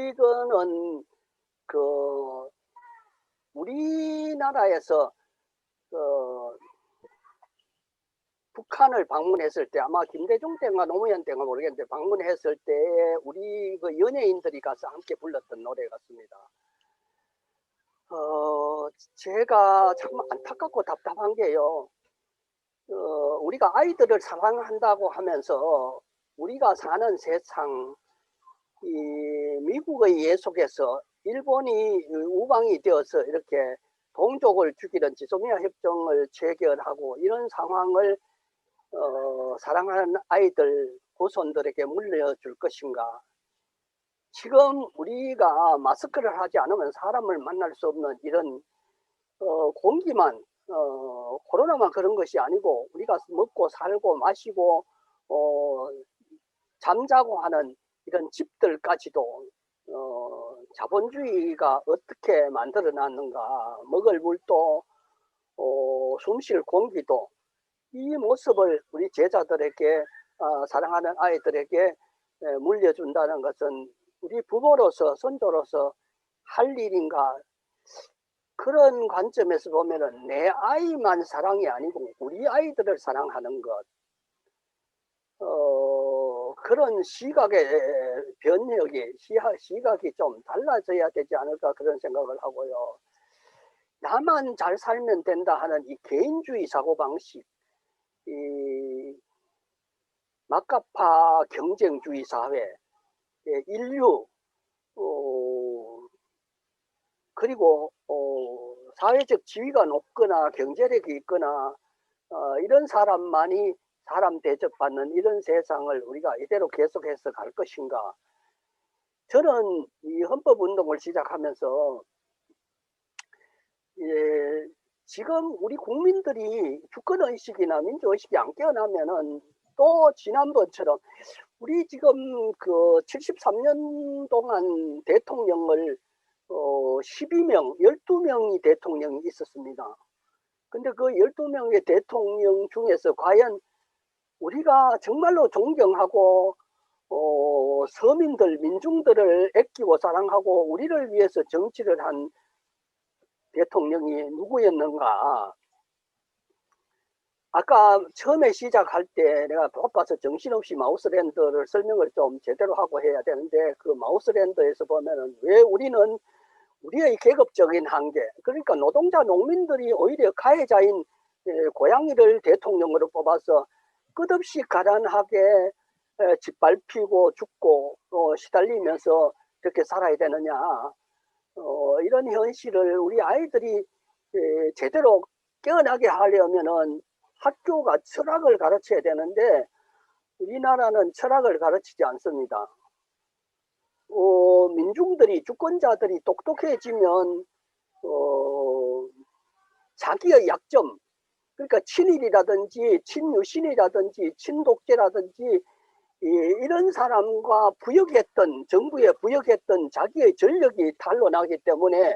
이거는 우리나라에서 북한을 방문했을 때, 아마 김대중 때인가 노무현 때인가 모르겠는데 방문했을 때 우리 그 연예인들이 가서 함께 불렀던 노래 같습니다. 제가 참 안타깝고 답답한 게요. 우리가 아이들을 사랑한다고 하면서 우리가 사는 세상, 이 미국의 예 속에서 일본이 우방이 되어서 이렇게 동족을 죽이는 지소미아 협정을 체결하고 이런 상황을 사랑하는 아이들 후손들에게 물려줄 것인가? 지금 우리가 마스크를 하지 않으면 사람을 만날 수 없는 이런 공기만 코로나만 그런 것이 아니고 우리가 먹고 살고 마시고 잠자고 하는 이런 집들까지도 자본주의가 어떻게 만들어 놨는가, 먹을 물도 숨 쉴 공기도, 이 모습을 우리 제자들에게 사랑하는 아이들에게 물려준다는 것은 우리 부모로서 선조로서 할 일인가. 그런 관점에서 보면은 내 아이만 사랑이 아니고 우리 아이들을 사랑하는 것, 그런 시각의 변혁이, 시각이 좀 달라져야 되지 않을까 그런 생각을 하고요. 나만 잘 살면 된다 하는 이 개인주의 사고방식, 이 막가파 경쟁주의 사회, 인류, 그리고 사회적 지위가 높거나 경제력이 있거나 이런 사람만이 사람 대접받는 이런 세상을 우리가 이대로 계속해서 갈 것인가. 저는 이 헌법운동을 시작하면서 지금 우리 국민들이 주권의식이나 민주의식이 안 깨어나면은 또 지난번처럼 우리 지금 그 73년 동안 대통령을 12명, 12명이 대통령이 있었습니다. 근데 그 12명의 대통령 중에서 과연 우리가 정말로 존경하고 서민들, 민중들을 아끼고 사랑하고 우리를 위해서 정치를 한 대통령이 누구였는가. 아까 처음에 시작할 때 내가 바빠서 정신없이 마우스랜드를 설명을 좀 제대로 하고 해야 되는데, 그 마우스랜드에서 보면은 왜 우리는 우리의 계급적인 한계, 그러니까 노동자 농민들이 오히려 가해자인 고양이를 대통령으로 뽑아서 끝없이 가난하게 짓밟히고 죽고 시달리면서 그렇게 살아야 되느냐. 이런 현실을 우리 아이들이 제대로 깨어나게 하려면은 학교가 철학을 가르쳐야 되는데 우리나라는 철학을 가르치지 않습니다. 민중들이, 주권자들이 똑똑해지면 자기의 약점, 그러니까 친일이라든지 친유신이라든지 친독재라든지 이런 사람과 부역했던, 정부에 부역했던 자기의 전력이 탄로나기 때문에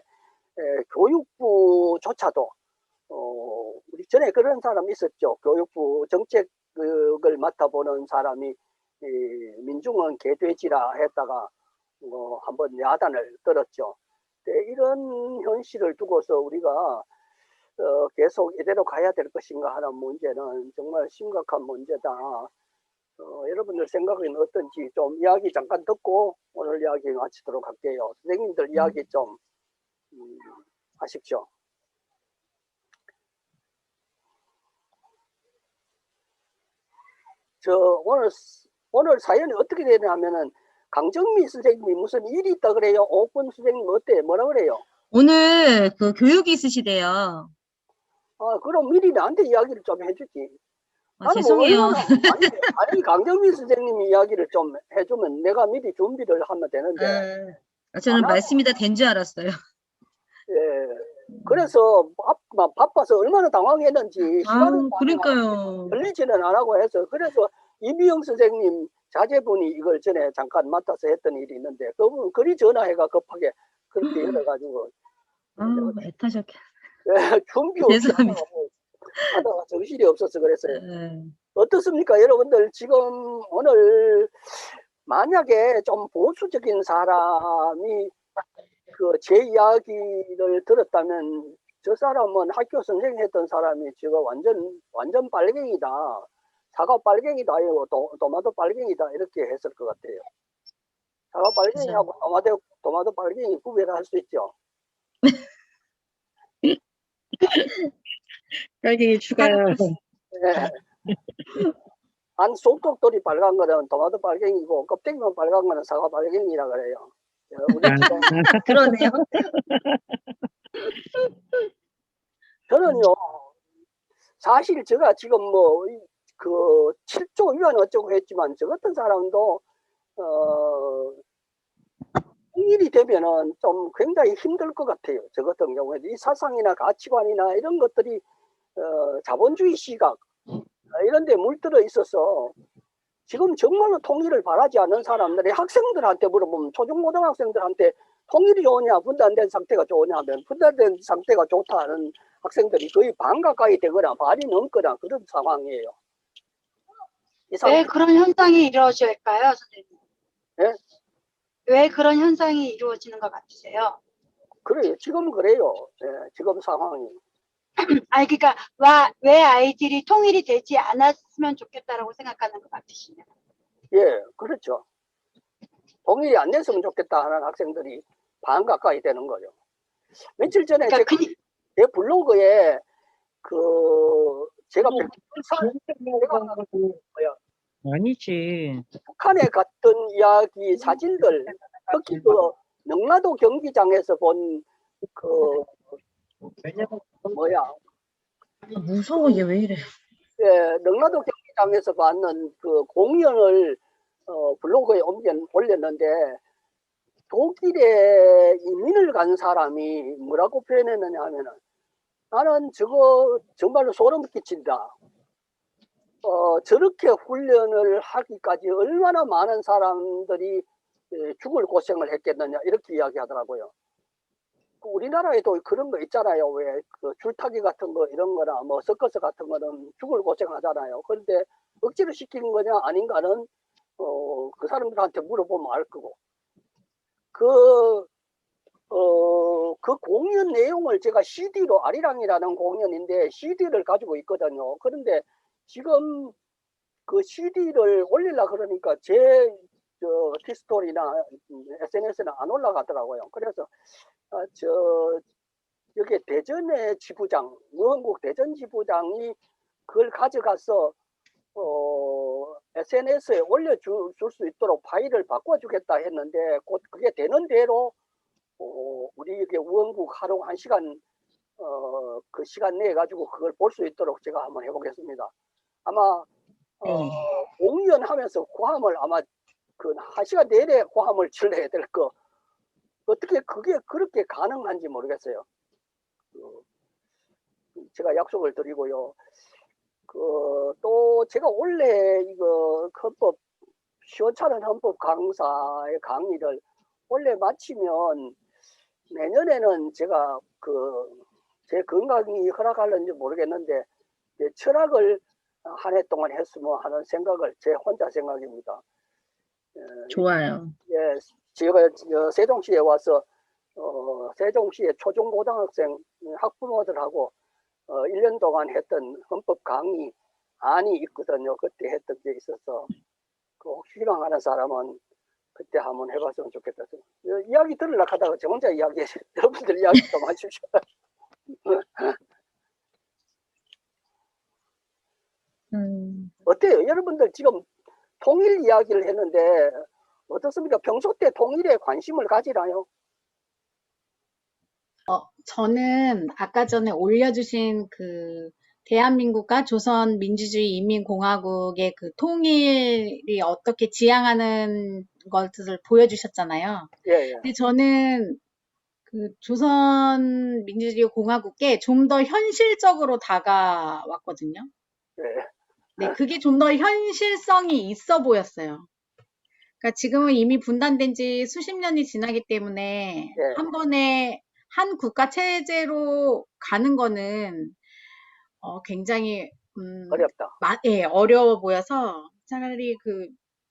교육부조차도 우리 전에 그런 사람 있었죠. 교육부 정책을 맡아보는 사람이 민중은 개돼지라 했다가 한번 야단을 떨었죠. 이런 현실을 두고서 우리가 계속 이대로 가야 될 것인가 하는 문제는 정말 심각한 문제다. 여러분들 생각은 어떤지 좀 이야기 잠깐 듣고 오늘 이야기 마치도록 할게요. 선생님들 이야기 좀 하십시오. 오늘 사연이 어떻게 되냐면은 강정미 선생님이 무슨 일이 있다 그래요? 오픈 선생님 어때? 뭐라 그래요? 오늘 그 교육이 있으시대요. 그럼 미리 나한테 이야기를 좀 해주지. 나는 죄송해요. 아니 강정미 선생님이 이야기를 좀 해주면 내가 미리 준비를 하면 되는데. 저는 말씀이 다 된 줄 알았어요. 예. 그래서 바빠서 얼마나 당황했는지 시간을 그러니까요. 걸리지는 않고 해서, 그래서 이미영 선생님 자제분이 이걸 전에 잠깐 맡아서 했던 일이 있는데 그분 그리 전화해가 급하게 그렇게 열어가지고 애타셨게. 준비 없이 하다가 정신이 없어서 그랬어요. 어떻습니까 여러분들? 지금 오늘 만약에 좀 보수적인 사람이 제 이야기를 들었다면 저 사람은 학교 선생 했던 사람이 지금 완전 빨갱이다, 사과 빨갱이다, 도마도 빨갱이다 이렇게 했을 것 같아요. 사과 빨갱이하고 도마도 빨갱이 구별을 할 수 있죠. 빨갱이 추가요. 네. 안 속독돌이 빨간 거는 도마도 빨갱이고 껍데기만 빨간 거는 사과 빨갱이라 그래요. 우리 그러네요. 저는요, 사실 제가 지금 그 7조 위안 어쩌고 했지만 저 같은 사람도 통일이 되면은 좀 굉장히 힘들 것 같아요. 저 같은 경우에도 이 사상이나 가치관이나 이런 것들이 자본주의 시각 이런 데 물들어 있어서 지금 정말로 통일을 바라지 않는 사람들이 학생들한테 물어보면 초중고등학생들한테 통일이 좋으냐 분단된 상태가 좋으냐 하면 분단된 상태가 좋다는 학생들이 거의 반 가까이 되거나 반이 넘거나 그런 상황이에요. 왜 그런 현상이 이루어질까요, 선생님? 예? 왜 그런 현상이 이루어지는 것 같으세요? 그래요. 지금 그래요. 예, 지금 상황이. 아니, 그러니까 왜 아이들이 통일이 되지 않았으면 좋겠다라고 생각하는 것 같으시냐? 예, 그렇죠. 통일이 안 됐으면 좋겠다 하는 학생들이 반 가까이 되는 거죠. 며칠 전에 그러니까 제 블로그에 제가 아니지. 북한에 갔던 이야기 사진들, 특히 그 능라도 경기장에서 본 무서워, 얘 왜 이래. 예, 능라도 경기장에서 봤는 그 공연을 블로그에 올렸는데 독일에 이민을 간 사람이 뭐라고 표현했느냐 하면은 나는 저거 정말로 소름 끼친다. 저렇게 훈련을 하기까지 얼마나 많은 사람들이 죽을 고생을 했겠느냐 이렇게 이야기하더라고요. 우리나라에도 그런 거 있잖아요. 왜 그 줄타기 같은 거 이런 거나 뭐 서커스 같은 거는 죽을 고생하잖아요. 그런데 억지로 시키는 거냐 아닌가는 그 사람들한테 물어보면 알 거고. 그 공연 내용을 제가 CD로 아리랑이라는 공연인데 CD를 가지고 있거든요. 그런데 지금 그 CD를 올리려고 그러니까 제 티스토리나 SNS는 안 올라가더라고요. 그래서 여기 대전의 지부장, 무흥국 대전 지부장이 그걸 가져가서 SNS에 올려줄 수 있도록 파일을 바꿔주겠다 했는데 곧 그게 되는 대로 우리 여기 우원국 하루 1시간 그 시간 내에 가지고 그걸 볼 수 있도록 제가 한번 해보겠습니다. 아마 공연하면서 고함을 아마 그 1시간 내내 고함을 질러야 될 거. 어떻게 그게 그렇게 가능한지 모르겠어요. 제가 약속을 드리고요. 또 제가 원래 이거 헌법 시원찮은 헌법 강사의 강의를 원래 마치면 내년에는 제가 제 건강이 허락할는지 모르겠는데 철학을 한 해 동안 했으면 하는 생각을 제 혼자 생각입니다. 좋아요. 예, 제가 세종시에 와서 세종시의 초중고등학생 학부모들하고 1년 동안 했던 헌법 강의 안이 있거든요. 그때 했던 게 있어서 혹시 희망하는 사람은 그때 한번 해봤으면 좋겠다. 이야기 들으려고 하다가 저 혼자 이야기해. 여러분들 이야기 좀 해주십시오. 어때요? 여러분들 지금 통일 이야기를 했는데 어떻습니까? 평소 때 통일에 관심을 가지나요? 저는 아까 전에 올려주신 그 대한민국과 조선민주주의인민공화국의 그 통일이 어떻게 지향하는 것을 보여주셨잖아요. 예. 근데 저는 그 조선민주주의공화국에 좀 더 현실적으로 다가왔거든요. 예. 네, 그게 좀 더 현실성이 있어 보였어요. 그러니까 지금은 이미 분단된 지 수십 년이 지나기 때문에 예. 한 번에 한 국가 체제로 가는 거는 굉장히 어렵다. 예, 어려워 보여서 차라리 그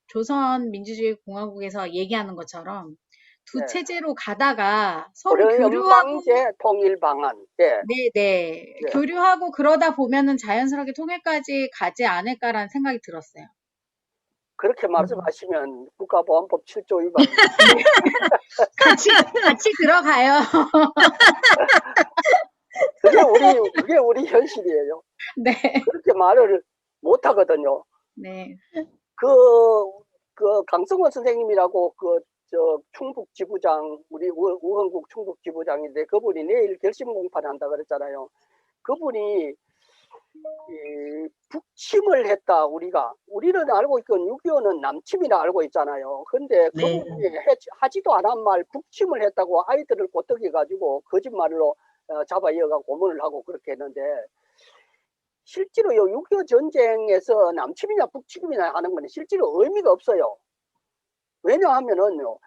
조선민주주의공화국에서 얘기하는 것처럼 두 네. 체제로 가다가 서로 고려 교류하고 연방제 통일 방안. 예. 네. 교류하고 그러다 보면은 자연스럽게 통일까지 가지 않을까라는 생각이 들었어요. 그렇게 말씀하시면 국가보안법 7조 위반. 같이 들어가요. 그게 우리 현실이에요. 네. 그렇게 말을 못 하거든요. 네. 강성원 선생님이라고 충북 지부장, 우리 우흥국 충북 지부장인데 그분이 내일 결심 공판한다 그랬잖아요. 그분이 이 북침을 했다. 우리는 알고 있건 6.25는 남침이라 알고 있잖아요. 근데 네. 그분이 하지도 않은 말 북침을 했다고 아이들을 꼬드겨 가지고 거짓말로 잡아 이어가 고문을 하고 그렇게 했는데, 실제로 6.25 전쟁에서 남침이냐 북침이냐 하는 건 실제로 의미가 없어요. 왜냐하면은요,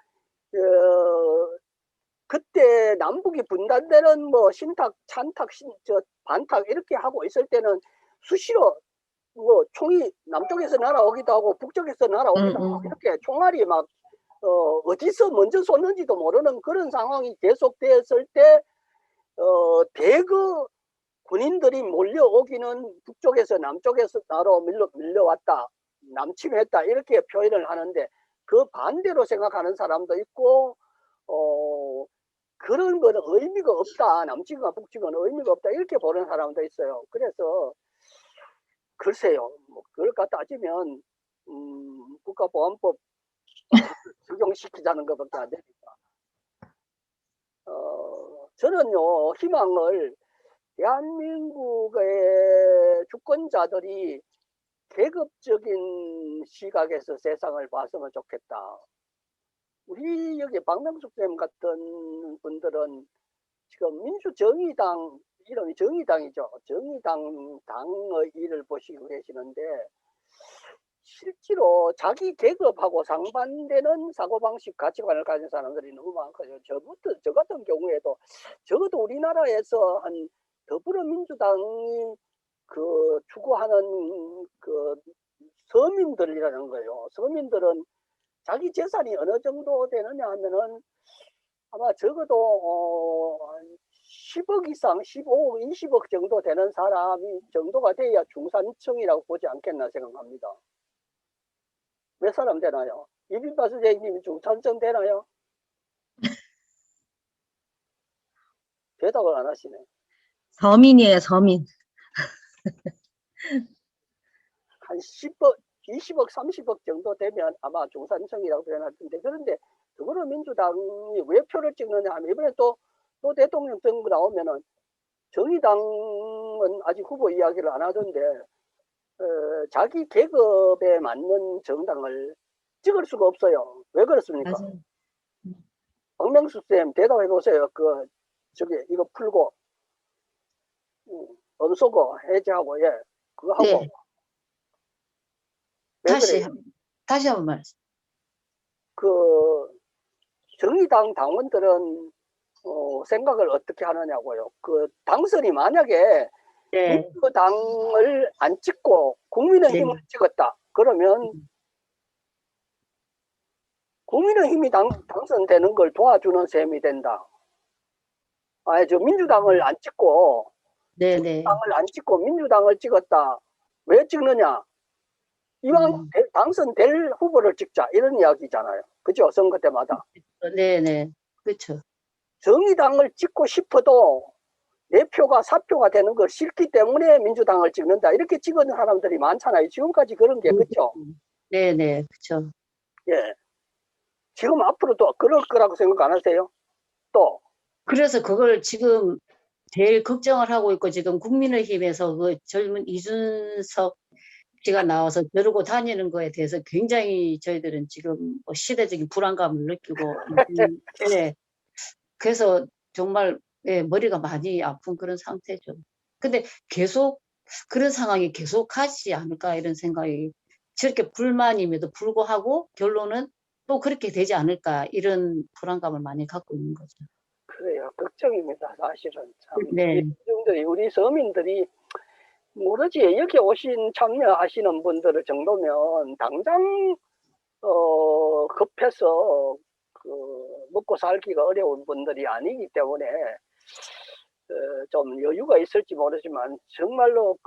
그때 남북이 분단되는 뭐 신탁, 찬탁, 반탁 이렇게 하고 있을 때는 수시로 뭐 총이 남쪽에서 날아오기도 하고 북쪽에서 날아오기도 하고 이렇게 총알이 막 어디서 먼저 쏘는지도 모르는 그런 상황이 계속되었을 때 대거 군인들이 몰려오기는 북쪽에서 남쪽에서 나로 밀려왔다, 남침했다 이렇게 표현을 하는데, 그 반대로 생각하는 사람도 있고 그런 거는 의미가 없다, 남침과 북침은 의미가 없다 이렇게 보는 사람도 있어요. 그래서 글쎄요, 뭐 그걸 갖다 따지면 국가보안법 적용시키자는 것밖에 안 되니까 저는요, 희망을 대한민국의 주권자들이 계급적인 시각에서 세상을 봤으면 좋겠다. 우리 여기 박명숙 쌤 같은 분들은 지금 민주정의당, 이름이 정의당이죠. 정의당 당의 일을 보시고 계시는데, 실제로 자기 계급하고 상반되는 사고방식, 가치관을 가진 사람들이 너무 많거든요. 저 같은 경우에도 적어도 우리나라에서 한 더불어민주당이 그 추구하는 그 서민들이라는 거예요. 서민들은 자기 재산이 어느 정도 되느냐 하면은 아마 적어도 10억 이상, 15억, 20억 정도 되는 사람이 정도가 돼야 중산층이라고 보지 않겠나 생각합니다. 몇 사람 되나요? 이빈바 선생님이 중산층 되나요? 대답을 안 하시네. 서민이에요, 서민. 한 10억, 20억, 30억 정도 되면 아마 중산층이라고 표현할 텐데, 그런데 더불어민주당이 왜 표를 찍느냐 하면, 이번에 또 대통령 선거 나오면은 정의당은 아직 후보 이야기를 안 하던데 자기 계급에 맞는 정당을 찍을 수가 없어요. 왜 그렇습니까? 맞아요. 박명수 쌤 대답해 보세요. 이거 풀고 엄소거 해제하고 그거 하고. 네. 왜 다시 그래요? 다시 한번 말씀. 정의당 당원들은 생각을 어떻게 하느냐고요. 당선이 만약에 네. 민주당을 안 찍고 국민의힘을 찍었다. 그러면 국민의힘이 당선되는 걸 도와주는 셈이 된다. 민주당을 안 찍고 네네. 당을 안 찍고 민주당을 찍었다. 왜 찍느냐? 이왕 당선될 후보를 찍자 이런 이야기잖아요. 그죠? 선거 때마다. 네네. 그렇죠. 정의당을 찍고 싶어도 내 표가 사표가 되는 걸 싫기 때문에 민주당을 찍는다. 이렇게 찍은 사람들이 많잖아요. 지금까지 그런 게 그렇죠? 네네. 그렇죠. 예. 지금 앞으로도 그럴 거라고 생각 안 하세요? 또 그래서 그걸 지금 제일 걱정을 하고 있고, 지금 국민의힘에서 그 젊은 이준석 씨가 나와서 저러고 다니는 거에 대해서 굉장히 저희들은 지금 뭐 시대적인 불안감을 느끼고 네. 그래서 정말 머리가 많이 아픈 그런 상태죠. 근데 계속 그런 상황이 계속하지 않을까 이런 생각이, 저렇게 불만임에도 불구하고 결론은 또 그렇게 되지 않을까 이런 불안감을 많이 갖고 있는 거죠. 그래요. 걱정입니다. 사실은 참. 네. 우리 서민들이 모르지, 여기 오신 참여하시는 분들 정도면 당장 급해서 먹고 살기가 어려운 분들이 아니기 때문에 좀 여유가 있을지 모르지만 정말로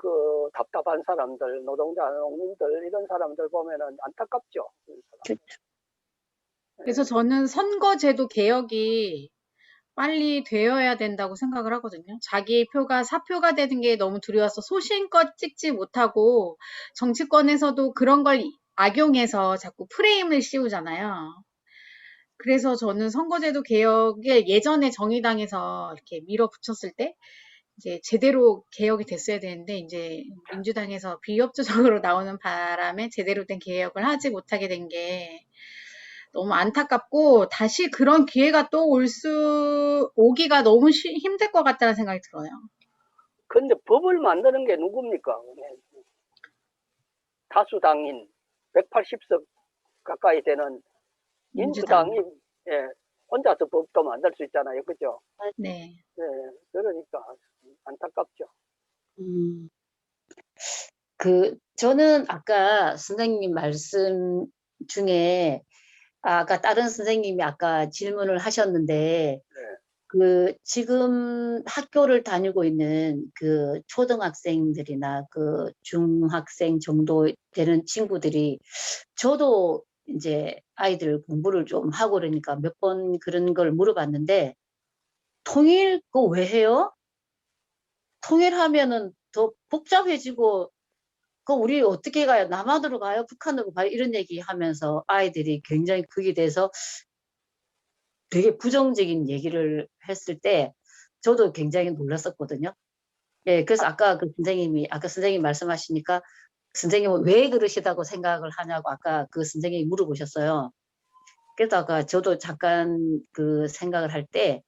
답답한 사람들, 노동자, 농민들 이런 사람들 보면은 안타깝죠. 그래서 저는 선거제도 개혁이 빨리 되어야 된다고 생각을 하거든요. 자기 표가 사표가 되는 게 너무 두려워서 소신껏 찍지 못하고 정치권에서도 그런 걸 악용해서 자꾸 프레임을 씌우잖아요. 그래서 저는 선거제도 개혁에 예전에 정의당에서 이렇게 밀어붙였을 때 이제 제대로 개혁이 됐어야 되는데 이제 민주당에서 비협조적으로 나오는 바람에 제대로 된 개혁을 하지 못하게 된 게 너무 안타깝고 다시 그런 기회가 또 오기가 너무 힘들 것 같다는 생각이 들어요. 근데 법을 만드는 게 누굽니까? 다수당인 180석 가까이 되는 민주당. 민주당이 예, 혼자서 법도 만들 수 있잖아요. 그죠? 네. 예, 그러니까 안타깝죠. 저는 아까 선생님 말씀 중에, 아까 다른 선생님이 아까 질문을 하셨는데, 지금 학교를 다니고 있는 그 초등학생들이나 그 중학생 정도 되는 친구들이, 저도 이제 아이들 공부를 좀 하고 그러니까 몇 번 그런 걸 물어봤는데, 통일 그거 왜 해요? 통일하면은 더 복잡해지고, 그 우리 어떻게 가요? 남한으로 가요? 북한으로 가요? 이런 얘기 하면서 아이들이 굉장히 거기에 대해서 되게 부정적인 얘기를 했을 때 저도 굉장히 놀랐었거든요. 예, 그래서 아까 선생님이 말씀하시니까 선생님은 왜 그러시다고 생각을 하냐고 아까 그 선생님이 물어보셨어요. 그래서 아까 저도 잠깐 그 생각을 할 때,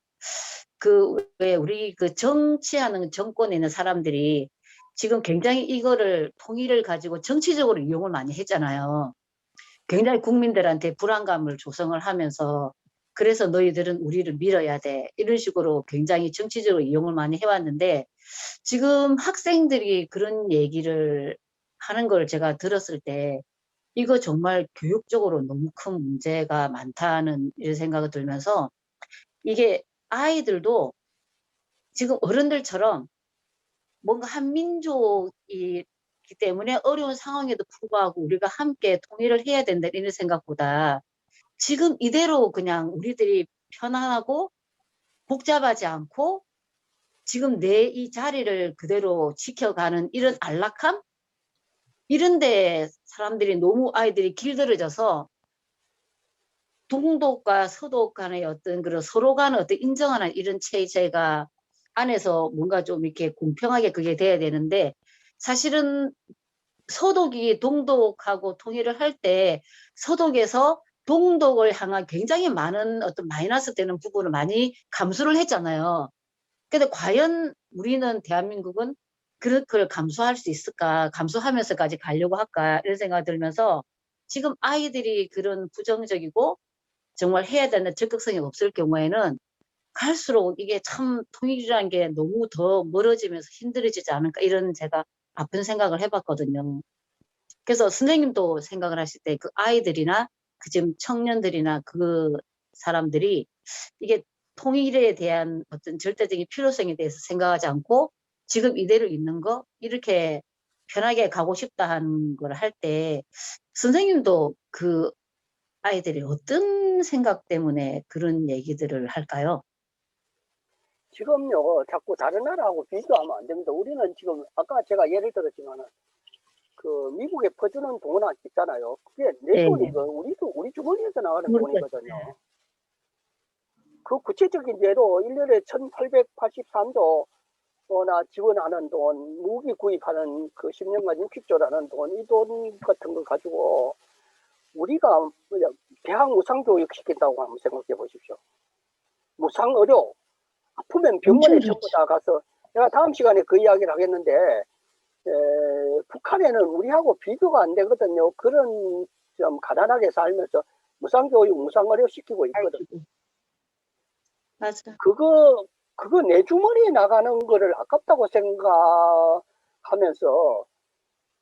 왜 우리 그 정치하는 정권에 있는 사람들이 지금 굉장히 이거를 통일을 가지고 정치적으로 이용을 많이 했잖아요. 굉장히 국민들한테 불안감을 조성을 하면서, 그래서 너희들은 우리를 밀어야 돼, 이런 식으로 굉장히 정치적으로 이용을 많이 해왔는데, 지금 학생들이 그런 얘기를 하는 걸 제가 들었을 때 이거 정말 교육적으로 너무 큰 문제가 많다는 이런 생각이 들면서, 이게 아이들도 지금 어른들처럼 뭔가 한민족이기 때문에 어려운 상황에도 불구하고 우리가 함께 통일을 해야 된다 이런 생각보다, 지금 이대로 그냥 우리들이 편안하고 복잡하지 않고 지금 내 이 자리를 그대로 지켜가는 이런 안락함? 이런데 사람들이 너무 아이들이 길들여져서 동독과 서독 간의 어떤 그런 서로 간의 어떤 인정하는 이런 체제가 안에서 뭔가 좀 이렇게 공평하게 그게 돼야 되는데, 사실은 서독이 동독하고 통일을 할 때 서독에서 동독을 향한 굉장히 많은 어떤 마이너스 되는 부분을 많이 감수를 했잖아요. 근데 과연 우리는 대한민국은 그걸 감수할 수 있을까? 감수하면서까지 가려고 할까? 이런 생각이 들면서, 지금 아이들이 그런 부정적이고 정말 해야 되는 적극성이 없을 경우에는 갈수록 이게 참 통일이라는 게 너무 더 멀어지면서 힘들어지지 않을까, 이런 제가 아픈 생각을 해봤거든요. 그래서 선생님도 생각을 하실 때 그 아이들이나 그 지금 청년들이나 그 사람들이 이게 통일에 대한 어떤 절대적인 필요성에 대해서 생각하지 않고 지금 이대로 있는 거, 이렇게 편하게 가고 싶다 하는 걸 할 때 선생님도 그 아이들이 어떤 생각 때문에 그런 얘기들을 할까요? 지금요, 자꾸 다른 나라하고 비교하면 안 됩니다. 우리는 지금, 아까 제가 예를 들었지만, 그, 미국에 퍼주는 돈 있잖아요. 그게 내 네. 돈이고, 우리 주머니에서 나가는 그렇죠. 돈이거든요. 그 구체적인 예로 1년에 1883조, 나 지원하는 돈, 무기 구입하는 그 10년간 60조라는 돈, 이 돈 같은 걸 가지고, 우리가 대학 무상교육 시킨다고 한번 생각해 보십시오. 무상의료, 아프면 병원에 전부 다 가서, 제가 다음 시간에 그 이야기를 하겠는데, 북한에는 우리하고 비교가 안 되거든요. 그런 좀 가난하게 살면서 무상교육, 무상의료 시키고 있거든. 맞아. 그거 내 주머니에 나가는 거를 아깝다고 생각하면서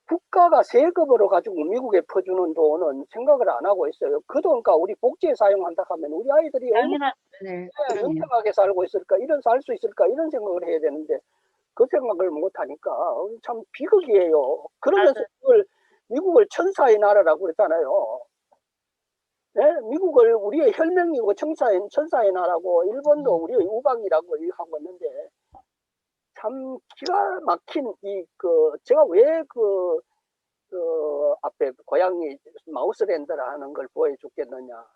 국가가 세금으로 가지고 미국에 퍼주는 돈은 생각을 안 하고 있어요. 그 돈과 우리 복지에 사용한다 하면 우리 아이들이 얼마나 네, 영평하게 살고 있을까, 살 수 있을까, 이런 생각을 해야 되는데 그 생각을 못 하니까 참 비극이에요. 그러면서 미국을 천사의 나라라고 그랬잖아요. 네? 미국을 우리의 혈맹이고 천사의 나라고, 일본도 우리의 우방이라고 하고 있는데, 참 기가 막힌 제가 왜 앞에 고양이 마우스랜드라 하는 걸 보여줬겠느냐.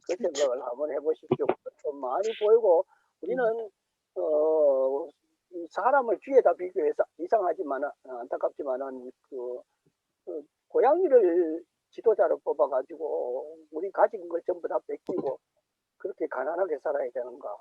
그 생각을 한번 해보십시오. 좀 많이 보이고, 우리는, 이 사람을 쥐에다 비교해서 이상하지만 안타깝지만은 고양이를 지도자로 뽑아가지고 우리 가진 걸 전부 다 뺏기고 그렇게 가난하게 살아야 되는가?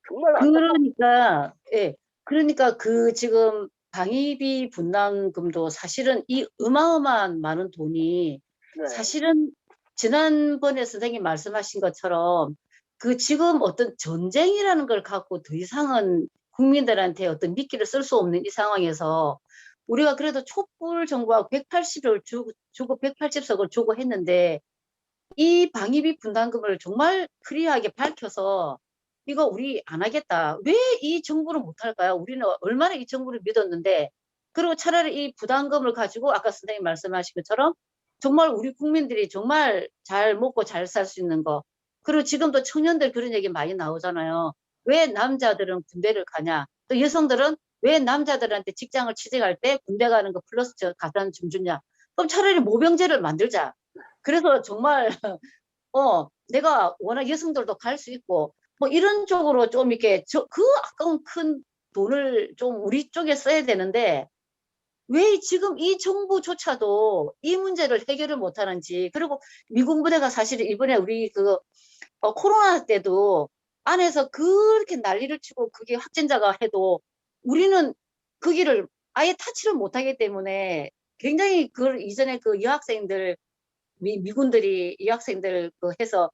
정말 그러니까, 예. 그러니까 그 지금 방위비 분담금도 사실은 이 어마어마한 많은 돈이 네. 사실은 지난번에 선생님 말씀하신 것처럼 그 지금 어떤 전쟁이라는 걸 갖고 더 이상은 국민들한테 어떤 미끼를 쓸 수 없는 이 상황에서 우리가 그래도 촛불 정부하고 180을 주고 180석을 주고 했는데 이 방위비 분담금을 정말 클리어하게 밝혀서 이거 우리 안 하겠다. 왜 이 정부를 못 할까요? 우리는 얼마나 이 정부를 믿었는데 그리고 차라리 이 부담금을 가지고 아까 선생님 말씀하신 것처럼 정말 우리 국민들이 정말 잘 먹고 잘 살 수 있는 거. 그리고 지금도 청년들 그런 얘기 많이 나오잖아요. 왜 남자들은 군대를 가냐? 또 여성들은 왜 남자들한테 직장을 취직할 때 군대 가는 거 플러스 가산 좀 주냐? 그럼 차라리 모병제를 만들자. 그래서 정말 내가 워낙 여성들도 갈 수 있고 뭐 이런 쪽으로 좀 이렇게 그 아까운 큰 돈을 좀 우리 쪽에 써야 되는데 왜 지금 이 정부조차도 이 문제를 해결을 못 하는지. 그리고 미군 부대가 사실 이번에 우리 코로나 때도 안에서 그렇게 난리를 치고 그게 확진자가 해도 우리는 거기를 아예 타치를 못하기 때문에 굉장히 그 이전에 그 여학생들 미군들이 여학생들 해서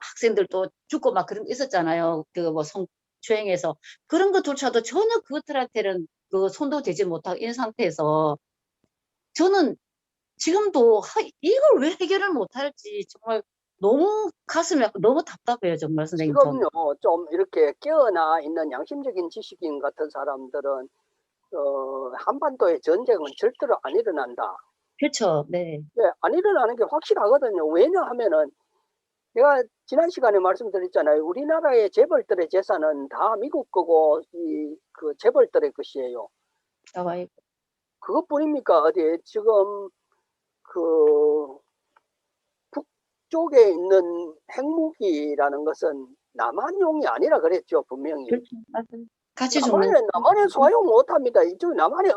학생들도 죽고 막 그런 거 있었잖아요. 그 뭐 성추행해서 그런 것조차도 전혀 그것들한테는 손도 대지 못하고 있는 상태에서 저는 지금도 이걸 왜 해결을 못할지 정말 너무 가슴이 아프고 너무 답답해요, 정말 선생님. 지금요 좀 이렇게 깨어나 있는 양심적인 지식인 같은 사람들은 한반도의 전쟁은 절대로 안 일어난다. 그렇죠. 네. 네, 안 일어나는 게 확실하거든요. 왜냐하면은 제가 지난 시간에 말씀드렸잖아요. 우리나라의 재벌들의 재산은 다 미국 거고 그 재벌들의 것이에요. 나와요. 그것뿐입니까? 어디 지금 그 북쪽에 있는 핵무기라는 것은 남한용이 아니라 그랬죠, 분명히. 그렇죠. 맞아요. 같이 죽는. 남한에 소화용 못합니다. 이쪽 남한에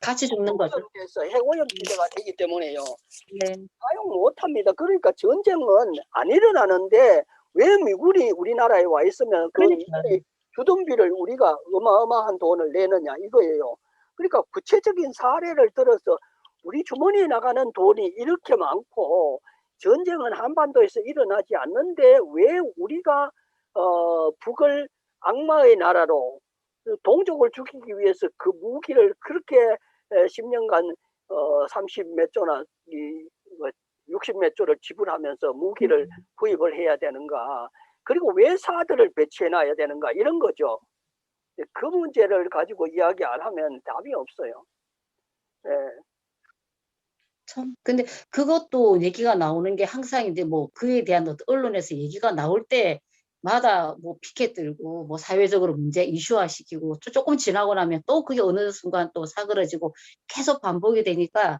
같이 죽는 거죠. 핵오염 문제가 되기 때문에요. 네. 사용 못합니다. 그러니까 전쟁은 안 일어나는데 왜 미군이 우리나라에 와 있으면 그 미군의 주둔비를 우리가 어마어마한 돈을 내느냐 이거예요. 그러니까 구체적인 사례를 들어서 우리 주머니에 나가는 돈이 이렇게 많고 전쟁은 한반도에서 일어나지 않는데 왜 우리가 북을 악마의 나라로 동족을 죽이기 위해서 그 무기를 그렇게 10년간 30 몇 조나 60 몇 조를 지불하면서 무기를 구입을 해야 되는가. 그리고 왜 사들을 배치해놔야 되는가 이런 거죠. 그 문제를 가지고 이야기 안 하면 답이 없어요. 네. 참. 근데 그것도 얘기가 나오는 게 항상 이제 뭐 그에 대한 언론에서 얘기가 나올 때마다 뭐 피켓 들고 뭐 사회적으로 문제 이슈화 시키고 조금 지나고 나면 또 그게 어느 순간 또 사그러지고 계속 반복이 되니까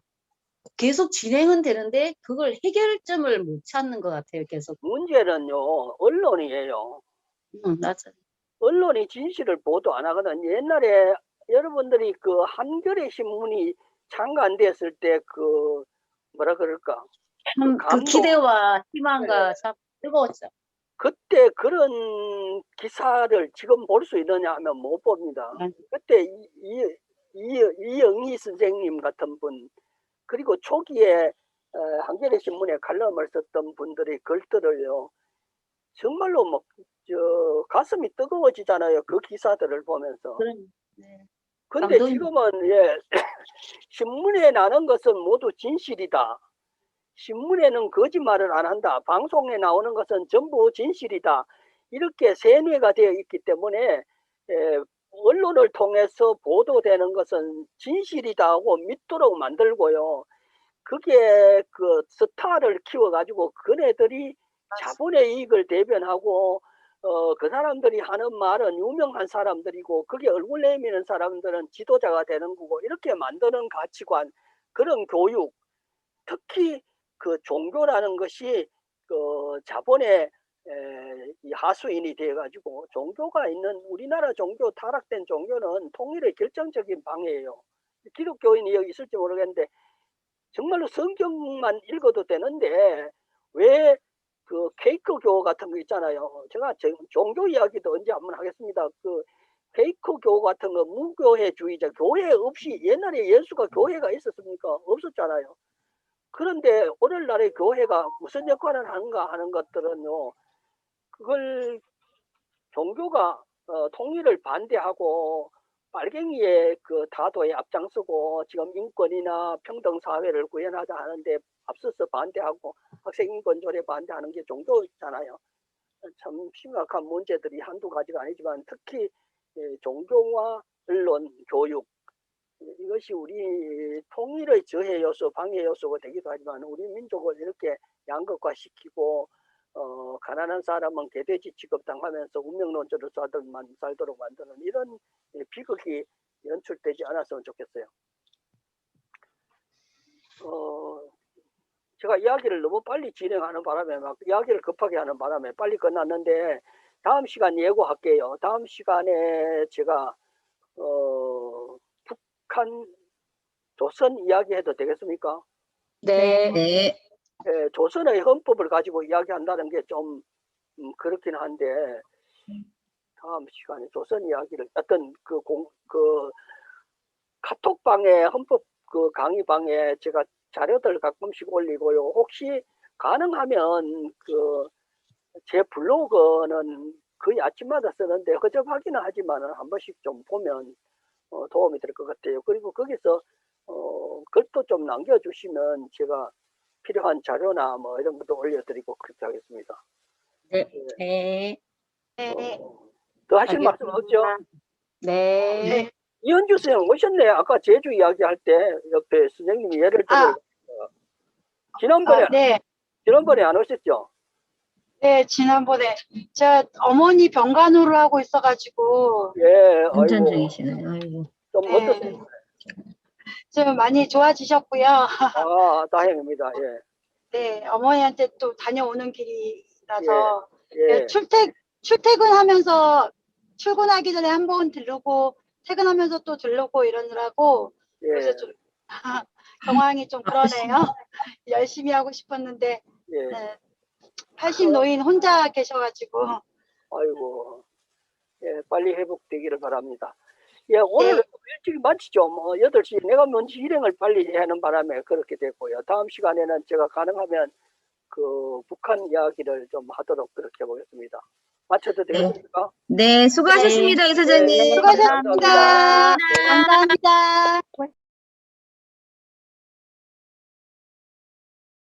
계속 진행은 되는데 그걸 해결점을 못 찾는 것 같아요, 계속. 문제는요, 언론이에요. 맞아요. 언론이 진실을 보도 안 하거든. 옛날에 여러분들이 그 한겨레 신문이 창간됐을 때 그 뭐라 그럴까? 그 기대와 희망과 네. 참 뜨거웠죠. 그때 그런 기사를 지금 볼 수 있느냐 하면 못 봅니다. 그때 이영희 선생님 같은 분, 그리고 초기에 한겨레 신문에 칼럼을 썼던 분들의 글들을요, 정말로 막 가슴이 뜨거워지잖아요. 그 기사들을 보면서. 네. 근데 지금은 신문에 나는 것은 모두 진실이다. 신문에는 거짓말을 안 한다. 방송에 나오는 것은 전부 진실이다. 이렇게 세뇌가 되어 있기 때문에 언론을 통해서 보도되는 것은 진실이다 하고 믿도록 만들고요. 그게 그 스타를 키워가지고 그네들이 자본의 이익을 대변하고 그 사람들이 하는 말은 유명한 사람들이고 그게 얼굴 내미는 사람들은 지도자가 되는 거고 이렇게 만드는 가치관, 그런 교육, 특히 그 종교라는 것이 그 자본의 이 하수인이 되어가지고 종교가 있는 우리나라 종교 타락된 종교는 통일의 결정적인 방해예요. 기독교인이 여기 있을지 모르겠는데 정말로 성경만 읽어도 되는데 왜 그 케이크교 같은 거 있잖아요. 제가 종교 이야기도 언제 한번 하겠습니다. 그 케이크교 같은 거 무교회주의자 교회 없이 옛날에 예수가 교회가 있었습니까? 없었잖아요. 그런데 오늘날의 교회가 무슨 역할을 하는가 하는 것들은요. 그걸 종교가 통일을 반대하고 빨갱이의 그 다도에 앞장서고 지금 인권이나 평등 사회를 구현하자 하는데 앞서서 반대하고 학생 인권 조례 반대하는 게 종교잖아요. 참 심각한 문제들이 한두 가지가 아니지만 특히 종교와 언론, 교육 이것이 우리 통일의 저해 요소, 방해 요소가 되기도 하지만 우리 민족을 이렇게 양극화시키고 가난한 사람은 개돼지 취급당하면서 운명론자로 살도록 만드는 이런 비극이 연출되지 않았으면 좋겠어요. 제가 이야기를 너무 빨리 진행하는 바람에 막 이야기를 급하게 하는 바람에 빨리 끝났는데 다음 시간 예고할게요. 다음 시간에 제가 북한 조선 이야기해도 되겠습니까? 네. 네. 조선의 헌법을 가지고 이야기한다는 게 좀 그렇긴 한데 다음 시간에 조선 이야기를 어떤 그 카톡방에 헌법 그 강의방에 제가 자료들 가끔씩 올리고요. 혹시 가능하면 그 제 블로그는 거의 아침마다 쓰는데 허접하기는 하지만 한 번씩 좀 보면 도움이 될 것 같아요. 그리고 거기서 글도 좀 남겨주시면 제가 필요한 자료나 뭐 이런 것도 올려드리고 그렇게 하겠습니다. 네. 더 하실 말씀 없죠? 네. 이현주 선생님 오셨네. 아까 제주 이야기할 때 옆에 선생님이 예를 들어 지난번에 안 오셨죠? 네, 지난번에 제가 어머니 병간호를 하고 있어가지고 예, 운전 아이고 중이시네요. 아이고. 좀 네. 어떠세요? 좀 많이 좋아지셨고요. 아, 다행입니다. 예, 네, 어머니한테 또 다녀오는 길이라서 예, 출퇴근하면서 출근하기 전에 한 번 들르고 퇴근하면서 또 들르고 이러느라고 예, 그래서 좀 경황이 좀 그러네요. 열심히 하고 싶었는데 예. 네, 80 노인 혼자 계셔가지고 아이고, 예, 빨리 회복되기를 바랍니다. 예, 오늘 일찍 마치죠. 뭐 8시 내가 먼저 일행을 빨리 하는 바람에 그렇게 됐고요. 다음 시간에는 제가 가능하면 그 북한 이야기를 좀 하도록 그렇게 해보겠습니다. 마쳐도 되겠습니까? 네, 수고하셨습니다, 이사장님. 네, 수고하셨습니다. 감사합니다.